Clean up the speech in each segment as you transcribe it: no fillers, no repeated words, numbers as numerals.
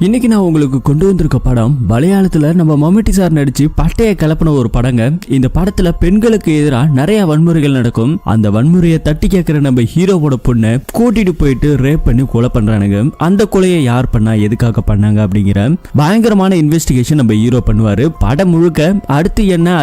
இன்னைக்கு நான் உங்களுக்கு கொண்டு வந்திருக்க படம் மலையாளத்துல நம்ம மம்முட்டி சார் நடிச்சு பட்டைய கலப்பின ஒரு படங்க. இந்த படத்துல பெண்களுக்கு எதிராக நிறைய வன்முறைகள் நடக்கும். அந்த வன்முறையை தட்டி கேட்கிற நம்ம ஹீரோவோட பொண்ணை கூட்டிட்டு போயிட்டு ரேப் பண்ணி கொலை பண்றானுங்க. அந்த கொலையை யார் பண்ணா, எதுக்காக பண்ணாங்க அப்படிங்கிற பயங்கரமான இன்வெஸ்டிகேஷன் நம்ம ஹீரோ பண்ணுவாரு. படம் முழுக்க அடுத்து என்ன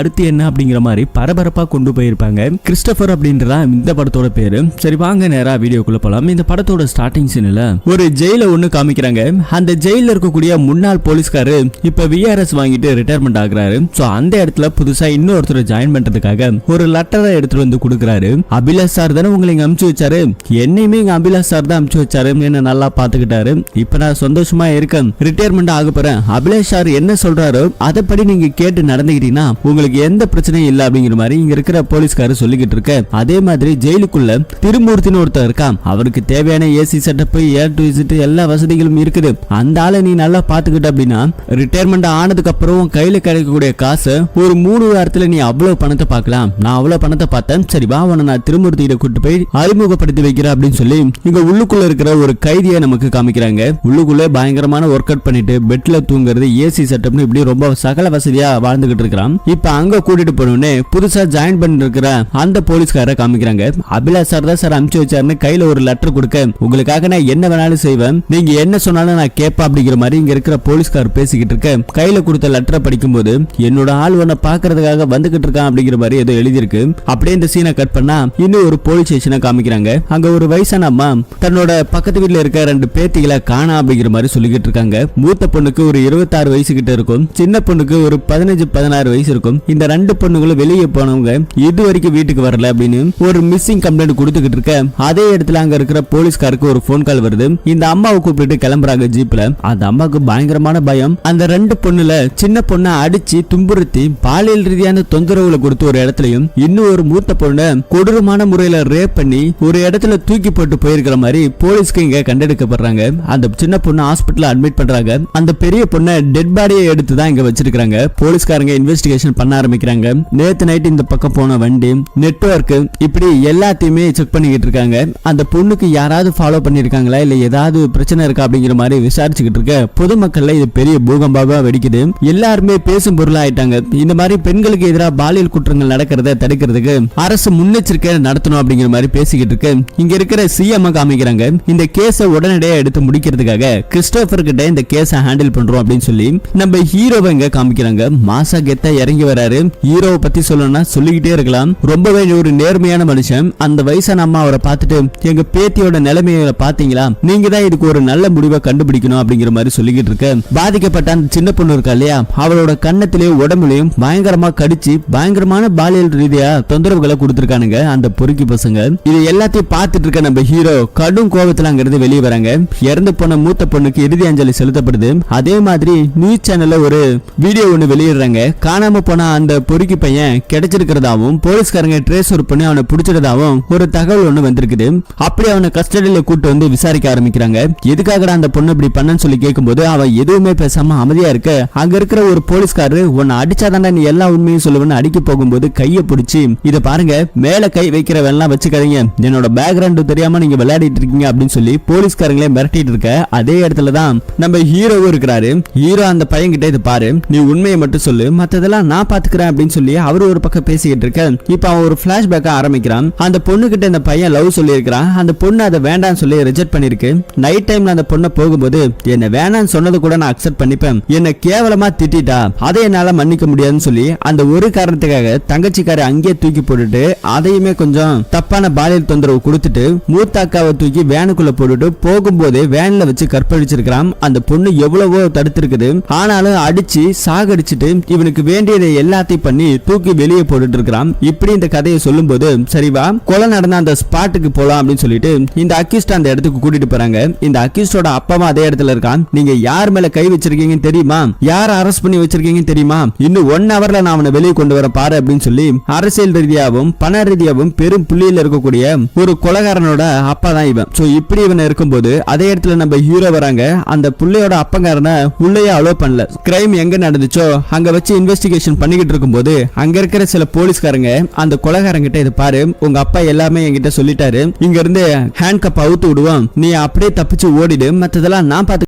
அப்படிங்கிற மாதிரி பரபரப்பா கொண்டு போயிருப்பாங்க. கிறிஸ்டோபர் அப்படின்றதா இந்த படத்தோட பேரு. சரி வாங்க நேரா வீடியோக்குள்ள போலாம். இந்த படத்தோட ஸ்டார்டிங் சீன்ல ஒரு ஜெயில ஒண்ணு காமிக்கிறாங்க. அந்த ஜெயில இருக்கக்கூடிய முன்னாள் போலீஸ்காரு இப்ப விஆர்எஸ் வாங்கிட்டு ரிட்டையர்மெண்ட் ஆகுறாரு. சோ அந்த இடத்துல புதுசா இன்னொருத்தர் ஜாயின் பண்றதுக்காக ஒரு லெட்டரை எடுத்துட்டு வந்து கொடுக்குறாரு. அபிலாஷ் சார் தானே உங்களை இங்க அனுப்பிச்சு வச்சாரு, என்னையுமே இங்க அபிலாஷ் சார் தான் அனுப்பிச்சு வச்சாரு, என்ன நல்லா பாத்துக்கிட்டாரு. இப்ப நான் சந்தோஷமா இருக்கேன், ரிட்டையர்மெண்ட் ஆக போறேன். அபிலாஷ் சார் என்ன சொல்றாரோ அதைப்படி நீங்க கேட்டு நடந்துக்கிட்டீங்கன்னா உங்களுக்கு எந்த பிரச்சனையும் இல்ல அப்படிங்கிற மாதிரி இங்க இருக்கிற போலீஸ்காரர் சொல்லிக்கிட்டு இருக்க. அதே மாதிரி ஜெயிலுக்குள்ள திருமூர்த்தின்னு ஒருத்தர் இருக்கான். அவருக்கு தேவையான AC setup, air to visit எல்லா வசதிகளும் இருக்குது. அந்த ஆளை நீ நல்லா பாத்துக்கிட்ட அப்படின்னா ரிட்டையர்மெண்ட் ஆனதுக்கு அப்புறம் கையில கிடைக்கக்கூடிய காசு ஒரு 3 வாரத்துல நீ அவ்வளவு பணத்தை பார்க்கலாம். நான் அவ்வளவு பணத்தை பார்த்தேன், சரி வா உன நான் திருமூர்த்தியிட கூட்டு போய் அறிமுகப்படுத்தி வைக்கிறேன் அப்படின்னு சொல்லி இங்க உள்ளுக்குள்ள இருக்கிற ஒரு கைதியை நமக்கு காமிக்கிறாங்க. உள்ளுக்குள்ள பயங்கரமான ஒர்க் அவுட் பண்ணிட்டு பெட்ல தூங்குறது, ஏசி செட்டப்னு இப்படி ரொம்ப சகல வசதியா வாழ்ந்துகிட்டு இருக்கிறான். இப்ப அங்க கூட்டிட்டு போனோடனே புதுசா ஜாயின் பண்ணி இருக்கிற அந்த போலீஸ்கார காமிக்கிறாங்க. அபிலாஷ் சார் தான் சார் அனுப்பிச்சு வச்சாருன்னு கையில ஒரு லெட்டர் கொடுக்க, உங்களுக்காக நான் என்ன வேணாலும் செய்வேன், நீங்க என்ன சொன்னாலும் நான் கேட்பேன் அப்படிங்கிற மாதிரி இங்க இருக்கிற போலீஸ்கார் பேசிக்கிட்டு இருக்க. கையில கொடுத்த லெட்டரை படிக்கும் போது என்னோட ஆள் உன்னை பாக்குறதுக்காக வந்துகிட்டு இருக்கான் அப்படிங்கிற மாதிரி ஏதோ எழுதிருக்கு. அப்படியே இந்த சீனை கட் பண்ணா இன்னும் ஒரு போலீஸ் ஸ்டேஷனை காமிக்கிறாங்க. அங்க ஒரு வயசான அம்மா தன்னோட பக்கத்து வீட்டுல இருக்க 2 பேத்திகளை காணா அப்படிங்கிற மாதிரி சொல்லிக்கிட்டு இருக்காங்க. மூத்த பொண்ணுக்கு ஒரு 26 வயசு கிட்ட இருக்கும், சின்ன பொண்ணுக்கு ஒரு 15-16 வயசு இருக்கும். இந்த 2 பொண்ணுங்களும் வெளியே போனவங்க இது வரைக்கும் வீட்டுக்கு வரல அப்படின்னு ஒரு மிஸ்ஸிங் கம்ப்ளைண்ட் கொடுத்துக்கிட்டு இருக்க. அதே இடத்துல அங்க இருக்கிற போலீஸ்காருக்கு ஒரு போன் கால் வருது. இந்த அம்மாவை கூப்பிட்டு கிளம்புறாங்க ஜீப்ல. அந்த அம்மாவுக்கு பயங்கரமான பயம். அந்த 2 பொண்ணுல சின்ன பொண்ணை அடிச்சு துன்புறுத்தி பாலியல் ரீதியான தொந்தரவுகளை கொடுத்து ஒரு இடத்துலயும், இன்னும் ஒரு மூத்த பொண்ணை கொடூரமான முறையில ரேப் பண்ணி ஒரு இடத்துல தூக்கி போட்டு போயிருக்கிற மாதிரி போலீஸ்க்கு இங்க கண்டெடுக்கப்படுறாங்க. அந்த சின்ன பொண்ணு ஹாஸ்பிட்டல்ல அட்மிட் பண்றாங்க. அந்த பெரிய பொண்ணை டெட் பாடியை எடுத்து தான் இங்க வச்சிருக்காங்க. போலீஸ்காரங்க இன்வெஸ்டிகேஷன் பண்ண ஆரம்பிக்கிறாங்க. நேத்து நைட் இந்த பக்கம் போன வண்டி, நெட்வொர்க், இப்படி எல்லாத்தையுமே செக் பண்ணிக்கிட்டு இருக்காங்க. அந்த பொண்ணுக்கு யாராவது ஃபாலோ பண்ணிருக்காங்களா இல்ல ஏதாவது பிரச்சனை இருக்கா அப்படிங்கிற மாதிரி விசாரிச்சுக்கிட்டு இருக்க. பொதுமக்கள்ல இது பெரிய பூகம்பமா வெடிக்குது. எல்லாருமே பேசும் பொருளா ஆயிட்டாங்க. இந்த மாதிரி பெண்களுக்கு எதிராக பாலியல் குற்றங்கள் நடக்கிறத தடுக்கிறதுக்கு அரசு முன்னெச்சரிக்கை நடத்தணும் அப்படிங்கிற மாதிரி பேசிக்கிட்டு இருக்கு. இங்க இருக்கிற சிஎம் காமிக்கிறாங்க. இந்த கேஸை உடனடியா எடுத்து முடிக்கிறதுக்காக கிறிஸ்டோபர் கிட்ட இந்த கேஸை ஹேண்டில் பண்றோம் அப்படின்னு சொல்லி நம்ம ஹீரோவை இங்க காமிக்கிறாங்க. மாசா கெத்தா இறங்கி வராரு. ஹீரோவை பத்தி சொல்லணும்னா சொல்லிக்கிட்டே இருக்கலாம். ரொம்பவே ஒரு நேர்மையான மனுஷன். அந்த வயசான அம்மா அவரை பார்த்துட்டு, எங்க பேத்தியோட நிலைமையை பாத்தீங்களா, நீங்க தான் இதுக்கு ஒரு நல்ல முடிவை கண்டுபிடிக்கணும் அப்படிங்கிற மாதிரி சொல்லிக்கிட்டு இருக்க. பாதிக்கப்பட்ட அந்த சின்ன பொண்ணு இருக்கா இல்லையா, அவளோட கண்ணத்திலேயும் உடம்புலையும் பயங்கரமா கடிச்சு பயங்கரமான பாலியல் ரீதியா தொந்தரவுகளை கொடுத்திருக்கானுங்க அந்த பொறுக்கி பசங்க. இது எல்லாத்தையும் பார்த்துட்டு இருக்க நம்ம ஹீரோ கடும் கோபத்துல அங்கிருந்து வெளியே வராங்க. இறந்து போன மூத்த பொண்ணுக்கு இறுதி அஞ்சலி செலுத்தப்படுது. அதே மாதிரி நியூஸ் சேனல்ல ஒரு வீடியோ ஒண்ணு வெளியிடுறாங்க. காணாம போன அந்த பொறுக்கி பையன் கிடைச்சிருக்கிறதாவும் போலீஸ்காரங்க ட்ரேஸ் ஒர்க் பண்ணி அவனை பிடிச்சிருந்தாவும் ஒரு தகவல் ஒண்ணு வந்திருக்குது. அப்படி அவனை கஸ்டடியில கூட்டு வந்து விசாரிக்க ஆரம்பிக்கிறாங்க. எதுக்காக அந்த பொண்ணு இப்படி பண்ணன்னு சொல்லி கேட்கும்போது அவன் எதுவுமே பேசாம அமைதியா இருக்க. அங்க இருக்கிற ஒரு போலீஸ்காரரு, உன்னை அடிச்சாதாண்டா நீ எல்லா உண்மையும் சொல்லுவேன்னு அடிக்க போகும்போது கையை பிடிச்சி, இத பாருங்க மேல கை வைக்கிற வேலாம் வச்சுக்காதீங்க, என்னோட பேக்ரவுண்ட் தெரியாம நீங்க விளையாடிட்டு இருக்கீங்க அப்படின்னு சொல்லி போலீஸ்காரங்களே மிரட்டிட்டு இருக்க. அதே இடத்துலதான் நம்ம ஹீரோவும் இருக்கிறாரு. ஹீரோ அந்த பையன் கிட்ட, இது பாரு நீ உண்மையை மட்டும் சொல்லு, மத்ததெல்லாம் நான் பாத்துக்கிறேன் அப்படின்னு சொல்லி அவரு ஒரு பக்கம் பேசிக்கிட்டு இருக்க. இப்ப அவன் ஒரு பிளாஷ்பேக் ஆரம்பிக்கிறான். அந்த பொண்ணு கிட்ட இந்த பையன் லவ் சொல்லி இருக்கிறான். அந்த பொண்ணு அதை வேண்டாம்னு சொல்லி ரிஜெக்ட் பண்ணிருக்கு. நைட் டைம்ல அந்த பொண்ணை போகும்போது, என்ன வேணான்னு சொன்னது கூட நான் அக்செப்ட் பண்ணிப்பேன், என்ன கேவலமா திட்டா அதை என்னால மன்னிக்க முடியாதுன்னு சொல்லி அந்த ஒரு காரணத்துக்காக தங்கச்சிக்காரை அங்கே தூக்கி போட்டுட்டு அதையுமே கொஞ்சம் தப்பான பாலியல் தொந்தரவு கொடுத்துட்டு மூத்த அக்காவை தூக்கி வேனுக்குள்ள போட்டுட்டு போகும்போதே வேன்ல வச்சு கற்பழிச்சிருக்கான். அந்த பொண்ணு எவ்வளவோ தடுத்திருக்குது, ஆனாலும் அடிச்சு சாகடிச்சுட்டு இவனுக்கு வேண்டியதை எல்லாத்தையும் பண்ணி தூக்கி வெளியே போட்டுட்டு இருக்கிறான். இப்படி இந்த கதையை சொல்லும் போது, சரிவா கொலை நடந்த அந்த ஸ்பாட்டுக்கு போலாம் அப்படின்னு சொல்லிட்டு இந்த அக்யூஸ்ட் அந்த இடத்துக்கு கூட்டிட்டு போறாங்க. இந்த அக்யூஸ்டோட அப்பாவும் அதே இடத்துல இருக்கான். நீங்க யார் மேல கை வச்சிருக்கீங்கன்னு தெரியுமா, யார் அரெஸ்ட் பண்ணி வச்சிருக்கீங்கன்னு தெரியுமா, இன்னும் 1 ஹவர்ல நான் அவனை வெளியே கொண்டு வர பாரு அப்படின்னு சொல்லி அரசியல் ரீதியாகவும் பண ரீதியாகவும் பெரும் புள்ளியில் இருக்கக்கூடிய ஒரு கொலைகாரனோட அப்பா தான் இவன். சோ இப்படி இவன் இருக்கும்போது அதே இடத்துல நம்ம ஹீரோ வராங்க. அந்த புள்ளையோட அப்பங்காரனை உள்ளேயே அலோ பண்ணல. கிரைம் எங்க நடந்துச்சோ அங்க வச்சு இன்வெஸ்டிகேஷன் பண்ணிக்கிட்டு இருக்கும்போது அங்க இருக்கிற சில போலீஸ்காரங்க அந்த கொலைகாரங்கிட்ட, இது பாரு உங்க அப்பா எல்லாமே என்கிட்ட சொல்லிட்டாரு, இங்க இருந்து ஹேண்ட் கப் அவுத்து விடுவோம், நீ அப்படியே தப்பிச்சு ஓடிடு, மத்ததெல்லாம் நான் பார்த்து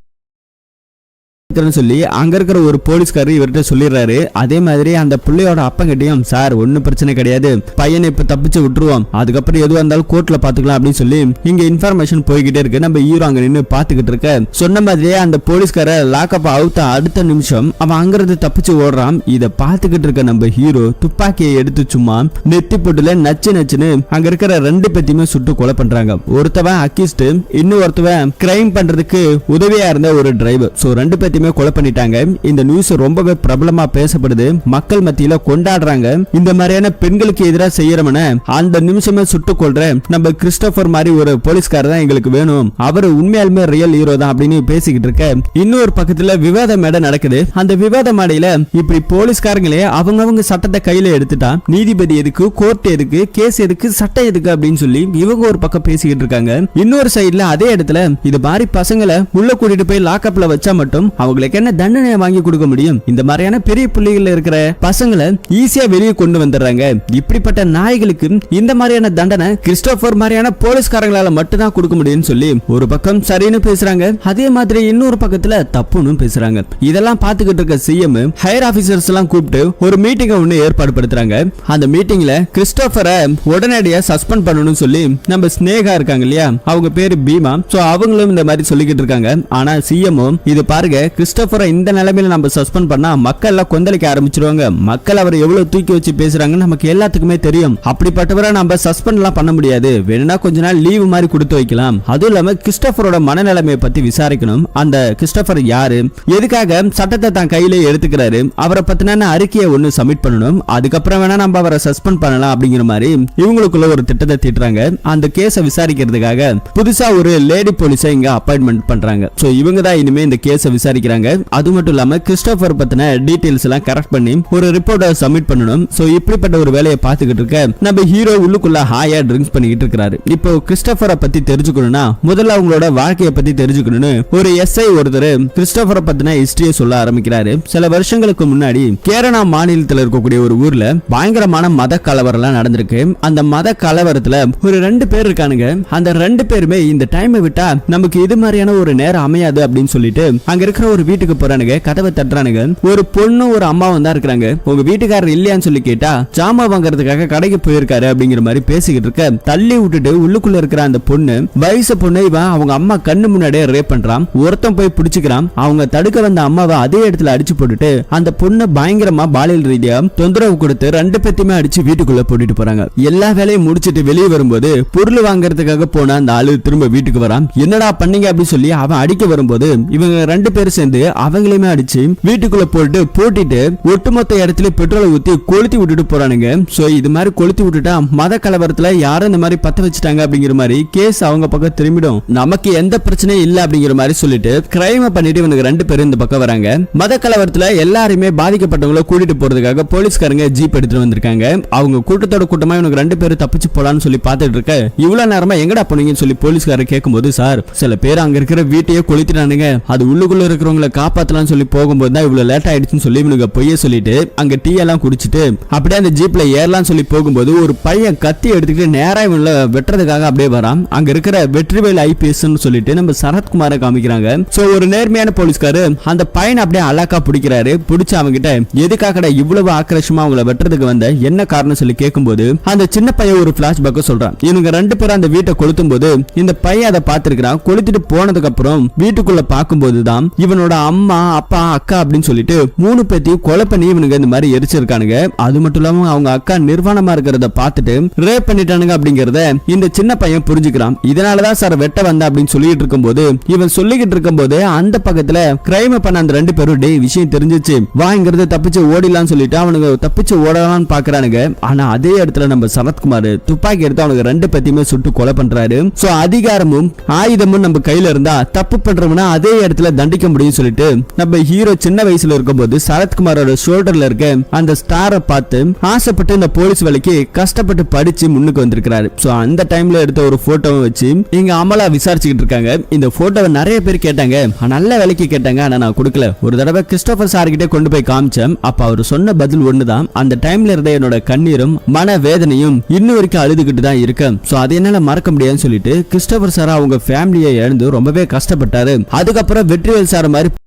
சொல்லி அங்க இருக்கிற ஒரு போலீஸ்காரர் இவர்கிட்ட சொல்லிடுறாரு. அதே மாதிரி அந்த பிள்ளையோட அப்பங்கிட்டையும் சார் ஒன்னும் பிரச்சனை கிடையாது, பையனை இப்ப தப்பிச்சு விட்டுருவோம், அதுக்கப்புறம் எதுவா இருந்தாலும் கோர்ட்ல பாத்துக்கலாம் அப்படின்னு சொல்லி இங்க இன்ஃபர்மேஷன் போய்கிட்டே இருக்கு. நம்ம ஹீரோ அங்க நின்று பாத்துக்கிட்டு இருக்க. சொன்ன மாதிரியே அந்த போலீஸ்கார லாக்கப் அவுத்த அடுத்த நிமிஷம் அவன் அங்கிருந்து தப்பிச்சு ஓடுறான். இத பாத்துக்கிட்டு இருக்க நம்ம ஹீரோ துப்பாக்கியை எடுத்து சும்மா நெத்தி போட்டுல நச்சு நச்சுன்னு அங்க இருக்கிற ரெண்டு பேத்தையுமே சுட்டு கொலை பண்றாங்க. ஒருத்தவன் அக்கிஸ்ட், இன்னொருத்தவன் கிரைம் பண்றதுக்கு உதவியா இருந்த ஒரு டிரைவர். சோ ரெண்டு பேத்தையுமே கொலை பண்ணிட்டாங்க. இந்த நியூஸ் ரொம்பவே பிரபலமா பேசப்படுது, மக்கள் மத்தியில கொண்டாடுறாங்க. இந்த மாதிரியான பெண்களுக்கு எதிராக செய்யறவன அந்த நிமிஷமே சுட்டு கொள்ற நம்ம கிறிஸ்டோபர் மாதிரி ஒரு போலீஸ்காரர் தான் எங்களுக்கு வேணும், அவர் உண்மையாலுமே ரியல் ஹீரோ தான் அப்படின்னு பேசிக்கிட்டு இருக்க. இன்னொரு பக்கத்துல விவாத மேடை நடக்குது. அந்த விவாத மேடையில இப்படி போலீஸ்காரங்களே அவங்க சட்டத்தை கையில எடுத்துட்டா நீதிபதி எதுக்கு, கோர்ட் எதுக்கு, கேஸ் எதுக்கு, சட்டம் எதுக்கு அப்படின்னு சொல்லி இவங்க ஒரு பக்கம் பேசிக்கிட்டு இருக்காங்க. இன்னொரு சைடுல அதே இடத்துல இது மாதிரி பசங்களை உள்ள கூட்டிட்டு போய் லாக்அப்ல வச்சா மட்டும் அவங்களுக்கு என்ன தண்டனை வாங்கி கொடுக்க முடியும், இந்த மாதிரியான பெரிய புள்ளிகள் இருக்கிற பசங்களை ஈஸியா வெளியே கொண்டு வந்துடுறாங்க. இப்படிப்பட்ட நாய்களுக்கு இந்த மாதிரியான தண்டனை கிறிஸ்டோபர் மாதிரியான போலீஸ்காரங்களால மட்டும் தான் கொடுக்க முடியும்னு சொல்லி ஒரு பக்கம் சரின்னு பேசுறாங்க. அதே மாதிரி இன்னொரு பக்கத்துல தப்புன்னு பேசுறாங்க. இதெல்லாம் பாத்துக்கிட்டு இருக்க சிஎம் ஹையர் ஆபீசர்ஸ் எல்லாம் கூப்பிட்டு ஒரு மீட்டிங் ஒன்னு ஏற்பாடு படுத்துறாங்க. அந்த மீட்டிங்ல கிறிஸ்டோபரை உடனடியா சஸ்பெண்ட் பண்ணணும்னு சொல்லி நம்ம ஸ்னேகா இருக்காங்க இல்லையா, அவங்க பேரு பீமா, சோ அவங்களும் இந்த மாதிரி சொல்லிக்கிட்டு இருக்காங்க. ஆனா சிஎம்ஓ இது பாருங்க, கிறிஸ்டோபரை இந்த நிலைமையில நம்ம சஸ்பெண்ட் பண்ணா மக்கள் எல்லாம் கொந்தளிக்க ஆரம்பிச்சிருவாங்க, மக்கள் அவர் எவ்வளவு தூக்கி வச்சு பேசுறாங்கன்னு நமக்கு எல்லாத்துக்குமே தெரியும், அப்படிப்பட்டவரை நம்ம சஸ்பெண்ட் எல்லாம் பண்ண முடியாது, வேணும்னா கொஞ்ச நாள் லீவு மாதிரி கொடுத்து வைக்கலாம், அதுவும் இல்லாம கிறிஸ்டோபரோட மனநிலைமையை பத்தி விசாரிக்கணும், அந்த கிறிஸ்டோபர் யாரு, எதுக்காக சட்டத்தை தான் கையிலே எடுத்துக்கிறாரு, அவரை பத்தின அறிக்கையை ஒன்னு சப்மிட் பண்ணணும், அதுக்கப்புறம் வேணா நம்ம அவரை சஸ்பெண்ட் பண்ணலாம் அப்படிங்கிற மாதிரி இவங்களுக்குள்ள ஒரு திட்டத்தை தீட்டுறாங்க. அந்த கேஸை விசாரிக்கிறதுக்காக புதுசா ஒரு லேடி போலீஸை இங்க அப்பாயின்மெண்ட் பண்றாங்க. சோ இவங்க தான் இனிமே இந்த கேஸை விசாரிக்கிறாங்க. அது மட்டும் இல்லாம கிறிஸ்டோபர் பத்தின டீடைல்ஸ் எல்லாம் கரெக்ட் பண்ணி ஒரு ரிப்போர்ட்டை சப்மிட் பண்ணணும். சோ இப்படிப்பட்ட ஒரு வேலையை பார்த்துக்கிட்டு இருக்க நம்ம ஹீரோ உள்ளுக்குள்ள ஹாயா ட்ரிங்க்ஸ் பண்ணிக்கிட்டு இருக்காரு. இப்போ கிறிஸ்டோபரை பத்தி தெரிஞ்சுக்கணும்னா முதல்ல அவங்களோட வாழ்க்கையை பத்தி தெரிஞ்சுக்கணும்னு ஒரு எஸ்ஐ ஒருத்தர் கிறிஸ்டோபரை பத்தின ஹிஸ்டரியை சொல்ல ஆரம்பிக்கிறாரு. சில வருஷங்களுக்கு முன்னாடி கேரளா மாநிலத்தில் இருக்கக்கூடிய ஒரு ஊர்ல பயங்கரமான மத கலவரம் நடந்திருக்கு. அந்த மத கலவரத்துல ஒரு 2 பேர் இருக்கானுங்க. அந்த 2 பேருமே இந்த டைமை விட்டா நமக்கு இது மாதிரியான ஒரு நேரம் அமையாது அப்படின்னு சொல்லிட்டு அங்க இருக்கிற ஒரு வீட்டுக்கு போறானுங்க. கதவை தட்டுறானுங்க. ஒரு பொண்ணு ஒரு அம்மாவும் தான் இருக்காங்க. உங்க வீட்டுக்காரர் இல்லையான்னு சொல்லி கேட்டா ஜாமா வாங்கறதுக்காக கடைக்கு போயிருக்காரு அப்படிங்கிற மாதிரி பேசிக்கிட்டு இருக்க. தள்ளி விட்டுட்டு உள்ளுக்குள்ள இருக்கிற அந்த பொண்ணு வயசு பொண்ணு இவன் அவங்க அம்மா கண்ணு முன்னாடியே ரேப் பண்றான். ஒருத்தன் போய் பிடிச்சுக்கிறான். அவங்க தடுக்க வந்த அம்மாவை அதே இடத்துல அடிச்சு போட்டுட்டு அந்த பொண்ணு பயங்கரமா பாலியல் ரீதியா தொந்தரவு கொடுத்து 2 பேத்தையுமே அடிச்சு வீட்டுக்குள்ள போட்டுட்டு போறாங்க. எல்லா வேலையும் முடிச்சிட்டு வெளியே வரும்போது பொருள் வாங்கறதுக்காக போன அந்த ஆளு திரும்ப வீட்டுக்கு வரான். என்னடா பண்ணீங்க அப்படின்னு சொல்லி அவன் அடிக்க வரும்போது இவங்க 2 பேரும் சேர்ந்து அவங்களையுமே அடிச்சு வீட்டுக்குள்ள போட்டுட்டு ஒட்டுமொத்த இடத்துல பெட்ரோலை ஊத்தி கொளுத்தி விட்டுட்டு போறானுங்க. சோ இது மாதிரி கொளுத்தி விட்டுட்டா மத கலவரத்துல யாரும் இந்த மாதிரி பத்த வச்சுட்டாங்க அப்படிங்கிற மாதிரி கேஸ் அவங்க பக்கம் திரும்பிடும், நமக்கு எந்த பிரச்சனையும் இல்ல அப்படிங்கிற மாதிரி சொல்லிட்டு கிரைம் பண்ணிட்டு இவங்க 2 பேரும் இந்த பக்கம் வராங்க. மத கலவரத்துல எல்லாருமே பாதிக்கப்பட்டவங்களை கூட்டிட்டு போறதுக்காக போலீஸ்காரங்க ஜீப் எடுத்துட்டு வந்திருக்காங்க. அவங்க கூட்டத்தோட கூட்டமா இவங்க 2 பேரும் தப்பிச்சு போலான்னு சொல்லி பாத்துட்டு இருக்க. இவ்வளவு நேரமா எங்கடா போனீங்கன்னு சொல்லி போலீஸ்காரர் கேட்கும்போது சார் சில பேர் அங்க இருக்கிற வீட்டையே கொளுத்திட்டானுங்க, அது உள்ளுக்குள்ள இருக்கிறவங்களை காப்பாத்தலாம்னு சொல்லி போகும்போது தான் இவ்வளவு லேட் ஆயிடுச்சுன்னு சொல்லி இவனுக்கு பொய்ய சொல்லிட்டு அங்க டீ எல்லாம் குடிச்சிட்டு அப்படியே அந்த ஜீப்ல ஏறலாம் சொல்லி போகும்போது ஒரு பையன் கத்தி எடுத்துக்கிட்டு நேரா இவங்கள வெட்டுறதுக்காக அப்படியே வரான். அங்க இருக்கிற வெற்றிவேல் ஐபிஎஸ் சொல்லிட்டு நம்ம சரத்குமாரை காமிக்கிறாங்க. சோ ஒரு நேர்மையான போலீஸ்காரு அந்த பையனை அப்படியே அலாக்கா பிடிக்கிறாரு. பிடிச்ச அவங்க கிட்ட எதுக்காக இவ்வளவு ஆக்ரோஷமா அவங்கள வெட்டுறதுக்கு வந்த என்ன காரணம் சொல்லி கேட்கும்போது அந்த சின்ன பையன் ஒரு பிளாஷ்பேக் சொல்றான். இவங்க 2 பேரும் அந்த வீட்டை கொளுத்தும் போது இந்த பையன் அதை பார்த்திருக்கிறான். கொளுத்திட்டு போனதுக்கு அப்புறம் வீட்டுக்குள்ள பார்க்கும்போது தான் இவனோட அம்மா அப்பா அக்கா அப்படின்னு சொல்லிட்டு 3 பேத்தையும் கொலை பண்ணி இவனுங்க இந்த மாதிரி எரிச்சிருக்கானுங்க. அது மட்டும் இல்லாம அவங்க அக்கா நிர்வாணமா இருக்கிறத பார்த்துட்டு ரேப் பண்ணிட்டானுங்க அப்படிங்கறத இந்த சின்ன பையன் புரிஞ்சுக்கிறான். இதனாலதான் சார் வெட்ட வந்த அப்படின்னு சொல்லிட்டு இருக்கும்போது இவன் சொல்லிக்கிட்டு இருக்கும்போது அந்த பக்கத்துல கிரைம் பண்ண அந்த 2 பேரும் டே விஷயம் தெரிஞ்சிச்சு வாங்கிறது தப்பிச்சு ஓடிலான்னு சொல்லிட்டு அவனுங்க தப்பிச்சு ஓடலாம்னு பாக்குறானுங்க. ஆனா அதே இடத்துல நம்ம சரத்குமார் துப்பாக்கி எடுத்து அவனுக்கு 2 பேத்தையுமே சுட்டு கொலை பண்றாரு. சோ அதிகாரமும் ஆயுதமும் நம்ம கையில இருந்தா தப்பு பண்றவனா அதே இடத்துல தண்டிக்க முடியும் சொல்லிட்டு நம்ம ஹீரோ சின்ன வயசுல இருக்கும்போது சரத்குமாரோட ஷோல்டர்ல இருக்க அந்த ஸ்டாரை பார்த்து ஆசைப்பட்டு இந்த போலீஸ் வேலைக்கு கஷ்டப்பட்டு படிச்சு முன்னுக்கு வந்திருக்காரு. சோ அந்த டைம்ல எடுத்த ஒரு போட்டோவை வச்சு இங்க அமலா விசாரிச்சுக்கிட்டு இருக்காங்க. இந்த போட்டோவை நிறைய பேர் கேட்டாங்க, நல்ல வேலைக்கு கேட்டாங்க, ஆனா நான் கொடுக்கல. ஒரு தடவை கிறிஸ்டோபர் சார் கிட்ட கொண்டு போய் காமிச்சேன். அப்ப அவர் சொன்ன பதில் ஒண்ணுதான். அந்த டைம்ல இருந்த என்னோட கண்ணீரும் மன வேதனையும் இன்னும் வரைக்கும் அழுதுகிட்டு தான் இருக்கேன். சோ அதை என்னால மறக்க முடியாதுன்னு சொல்லிட்டு கிறிஸ்டோபர் சார் அவங்க ஃபேமிலியை இழந்து ரொம்பவே கஷ்டப்பட்டாரு. அதுக்கப்புறம் வெற்றிவேல் சார் மாதிரி